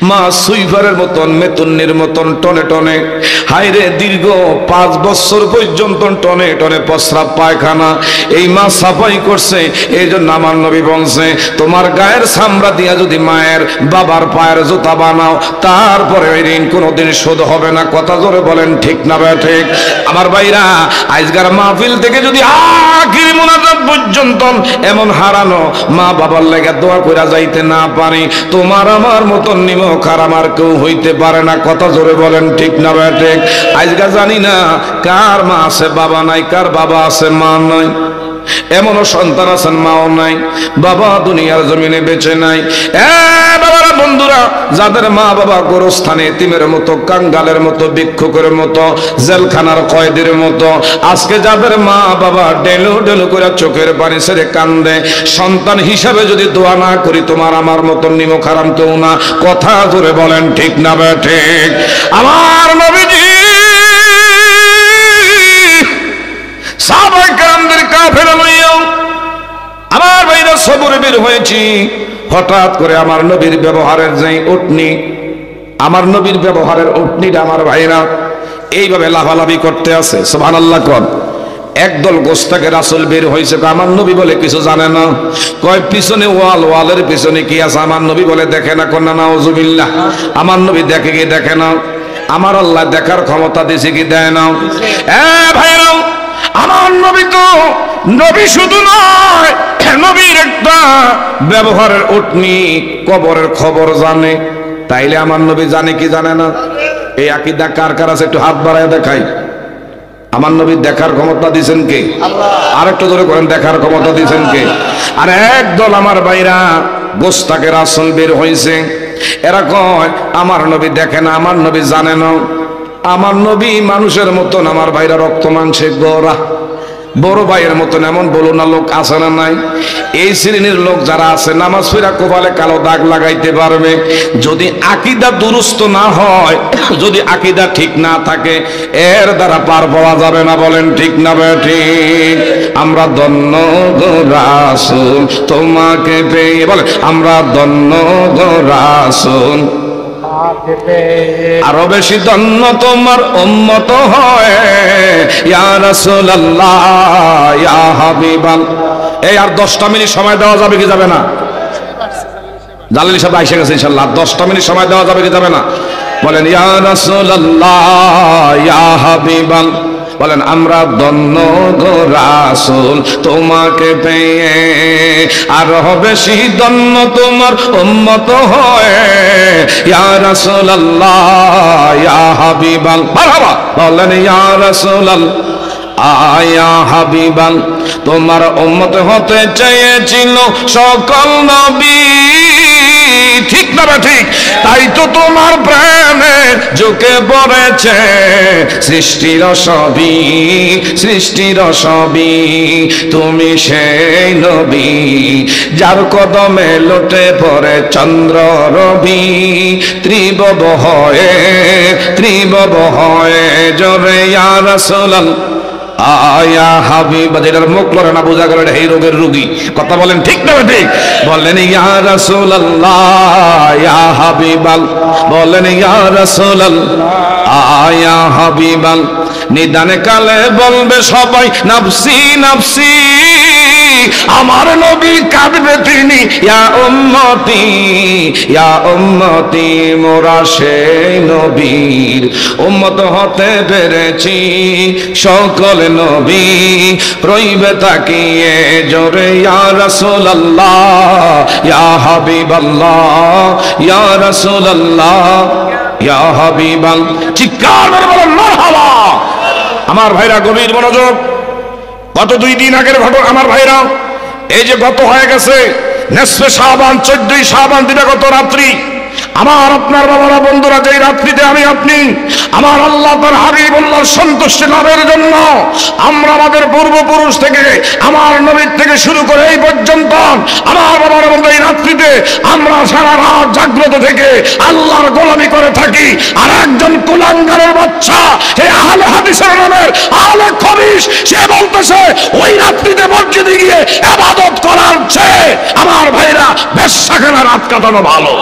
মা সুইফারের মতন মেতুন্নির মতন টনে টনে, হাইরে দীর্ঘ 5 বছর পর্যন্ত টনে টনে প্রস্রাব পায়খানা এই মা সাফাই করছে। এই জন্য আমার নবী বলছে তোমার গায়ের চামড়া দিয়া যদি মায়ের বাবার পায়ের জুতা বানাও, তারপরে ওই ঋণ কোনোদিন শোধ হবে না। কথা জোরে বলেন ঠিক না ভাই? ঠিক। আমার ভাইরা, আজকের মাহফিল থেকে যদি আখির মুনাজাত পর্যন্ত এমন হারানো মা বাবার লেগে দোয়া কইরা যাইতে না পারি, তোমার আমার মতন নিমক আর আমার কেউ হইতে পারে না। কথা জোরে বলেন ঠিক না ভাই? ঠিক। আজকে জানি না কার মা আছে বাবা নাই, কার বাবা আছে মা নাই। এমনও সন্তান আছেন মাও নাই, বাবা দুনিয়ার জমিনে বেঁচে নাই। বাবারা বন্ধুরা, যাদের মা বাবা গোরস্থানে এতিমের মতো, কাঙ্গালের মতো, ভিক্ষুকের মতো, জেলখানার কয়েদের মতো, আজকে যাদের মা বাবা ডেলো ডেলো করে চোখের পানি ছেড়ে কান্দে, সন্তান হিসাবে যদি দোয়া না করি, তোমার আমার মতো নিমক হারাম কেউ না। কথা জোরে বলেন ঠিক না ভাই? ঠিক। আমার নবীজি সাহাবায়ে কেরামদের কাফেলা লইয়াও আমার ভাইরা সবরে বের হয়েছি। হঠাৎ করে আমার নবীর ব্যবহারের যেই উটনি, আমার নবীর ব্যবহারের উটনিটা আমার ভাইরা এইভাবে লাফালাফি করতে আছে। সুবহানাল্লাহ। কোন একদল গোস্তাকে রাসূল বের হয়েছে, আমার নবী বলে কিছু জানে না। কয় পিছনে ওয়াল, ওয়ালের পিছনে কি আছে? আমার নবী বলে দেখে না। কোন নাউজুবিল্লাহ। আমার নবী দেখে কি দেখে না? আমার আল্লাহ দেখার ক্ষমতা দিয়েছে কি দেয় না? ভাইরা, আমার নবী তো নবী শুধু নয়, নবীর একটা ব্যবহারের উটনি কবরের খবর জানে। তাইলে আমার নবী জানে কি জানে না? এই আকীদা কার কার আছে একটু হাত বাড়ায় দেখাই। আমার নবী দেখার ক্ষমতা দিয়েছেন কে? আর একটু ধরে করেন, দেখার ক্ষমতা দিয়েছেন কে? আর একদল আমার ভাইরা গোস্তাকে রাসূল বের হয়েছে, এরা কয় আমার নবী দেখে না, আমার নবী জানে না, আমার নবী মানুষের মতন, আমার ভাইরা রক্ত মাংসে গোরা, বড় ভাইয়ের মতন এমন বলো না লোক আছে না নাই? এই শ্রেণীর লোক যারা আছে নামাজ পড়া কপালে কালো দাগ লাগাইতে পারবে, যদি আকীদা দুরুস্ত না হয়, যদি আকীদা ঠিক না থাকে, এর দ্বারা পার পাওয়া যাবে না। বলেন ঠিক না ঠিক? আমরা ধন্য গো রাসূল তোমাকে পেয়ে, বলেন আমরা ধন্য গো রাসূল, আরো বেশি ধন্য তোমার উম্মত হয় ইয়া রাসূলুল্লাহ ইয়া হাবিবাল্লাহ। এই আর 10টা মিনিট সময় দেওয়া যাবে কি যাবে না? জালালী সাহেব আইসা গেছে ইনশাআল্লাহ, 10টা মিনিট সময় দেওয়া যাবে কি যাবে না? বলেন ইয়া রাসূলুল্লাহ ইয়া হাবিবাল্লাহ, বলেন আমরা ধন্য গো রাসূল তোমাকে পেয়ে, আর বেশি ধন্য তোমার উম্মত হয় ইয়া রাসূলুল্লাহ ইয়া হাবিবাল্লাহ। মারহাবা, বলেন ইয়া রাসূলুল্লাহ আয়া হাবিবাল, তোমার উম্মত হতে চেয়েছিল সকল নবী, ঠিক না ঠিক? তাই তো তোমার প্রেমে ঝুঁকে পড়েছে সৃষ্টির সবই, সৃষ্টির সবই, তুমি সেই নবী যার কদমে লুটে পড়ে চন্দ্র রবি, ত্রিভুব হয়ে, ত্রিভুব হয়ে জোরে ইয়া রাসূলুল্লাহ আয়া হাবিব। যেটার মুখ লড়ে না বোঝা গেল এই রোগের রোগী। কথা বলেন ঠিক না ঠিক? বলেন ইয়া রাসূলুল্লাহ ইয়া হাবিবাল, বলেন ইয়া রাসূলুল্লাহ আয়া হাবিবাল। নিদানে কালে বলবে সবাই নাফসি নাফসি, আমার নবী কাঁদবে তিনি ইয়া উম্মতি, ইয়া উম্মতি, মোরা সেই নবীর উম্মত হতে পেরেছি, সকল নবী রইবে তাকিয়ে জোরে ইয়া রাসূলুল্লাহ ইয়া হাবিবাল্লাহ ইয়া রাসূলুল্লাহ ইয়া হাবিবাল। চিৎকার করে বলেন মারহাবা। আমার ভাইরা গভীর মনোযোগ। গত 2 দিন আগের ঘটনা আমার ভাইরা, এই যে গত হয়ে গেছে নেসফে শাবান, 14ই শাবান দিবাগত রাত্রি, আমার আপনার বাবারা বন্ধুরা, যেই রাত্রিতে আমি আপনি আমার আল্লাহ তার হাবিবুল্লাহর সন্তুষ্টি লাভের জন্য আমরা আমাদের পূর্বপুরুষ থেকে, আমার নবীর থেকে শুরু করে এই পর্যন্ত আমার বাবার বন্ধু, এই রাত্রিতে আমরা সারা রাত জাগ্রত থেকে আল্লাহর গোলামি করে থাকি। আর একজন কুলাঙ্গারের বাচ্চা, এই আহলে হাদিসের নামের আহলে খবিশ, সে বলতেছে ওই রাত্রিতে মসজিদে গিয়ে ইবাদত করার চেয়ে আমার ভাইরা বেশ্যাখানা রাত কাটানো ভালো।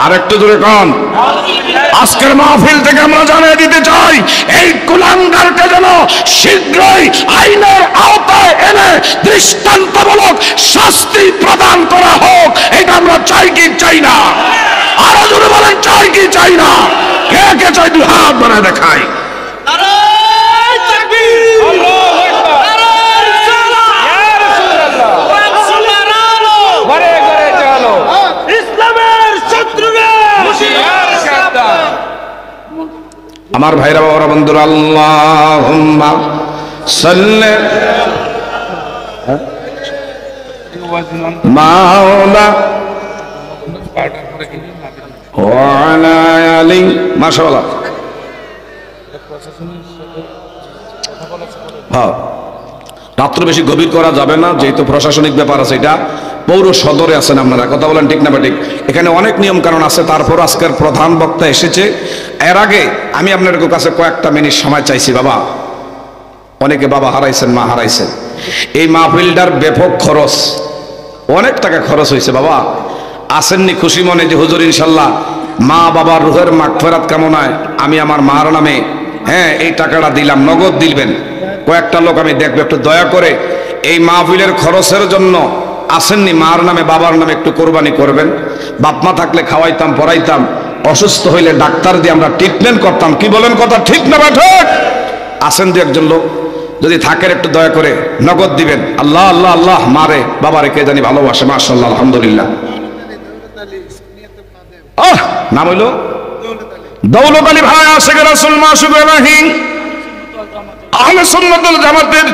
আর একটু জোরে কোন। আজকের মাহফিল থেকে আমরা জানিয়ে দিতে চাই, এই কুলাঙ্গারকে যেন শীঘ্রই আইনের আওতায় এনে দৃষ্টান্তমূলক শাস্তি প্রদান করা হোক। এটা আমরা চাই কি চাই না? আরো জোরে বলেন, চাই কি চাই না? কে কে চাই? 2 হাত বাড়ায় দেখাই। আমার ভাইরা বাবারা বন্ধুরা, আল্লাহুম্মা সাল্লি মাওলা ওয়া আলা আলি। মাশাআল্লাহ। হ্যাঁ, রাত্র বেশি গভীর করা যাবে না, যেহেতু প্রশাসনিক ব্যাপার আছে। এটা পৌর সদরে আছেন আপনারা, কথা বলেন ঠিক না ঠিক? এখানে অনেক নিয়ম কারণ আছে, তারপর আজকের প্রধান বক্তা এসেছে। এর আগে আমি আপনাদের কাছে কয়েকটা মিনিট সময় চাইছি। বাবা, অনেকে বাবা হারাইছেন, মা হারাইছেন। এই মাহফিলটার ব্যাপক খরচ, অনেক টাকা খরচ হয়েছে। বাবা আসেননি খুশি মনে যে হুজুর ইনশাল্লাহ মা বাবার রুহের মাগফিরাত কামনায় আমি আমার মার নামে এই টাকাটা দিলাম, নগদ দিবেন। কয়েকটা লোক আমি দেখবো, একটু দয়া করে এই মাহফিলের খরচের জন্য আসেননি, মার নামে বাবার নামে একটু কোরবানি করবেন। বাপ মা থাকলে খাওয়াইতাম, পড়াইতাম, অসুস্থ হইলে ডাক্তার দিয়ে আমরা ট্রিটমেন্ট করতাম। কি বলেন, কথা ঠিক না ঠিক? আসেন যে একজন লোক যদি থাকেন, একটু দয়া করে নগদ দিবেন। আল্লাহ আল্লাহ আল্লাহ, মারে বাবারে কে জানি ভালোবাসে, মাশাআল্লাহ, আলহামদুলিল্লাহ। নাম হইল দৌলত আলী ভাই, আশিক রাসূল, মাশুক ইলাহি। আহলে সুন্নাত ওয়াল জামাতের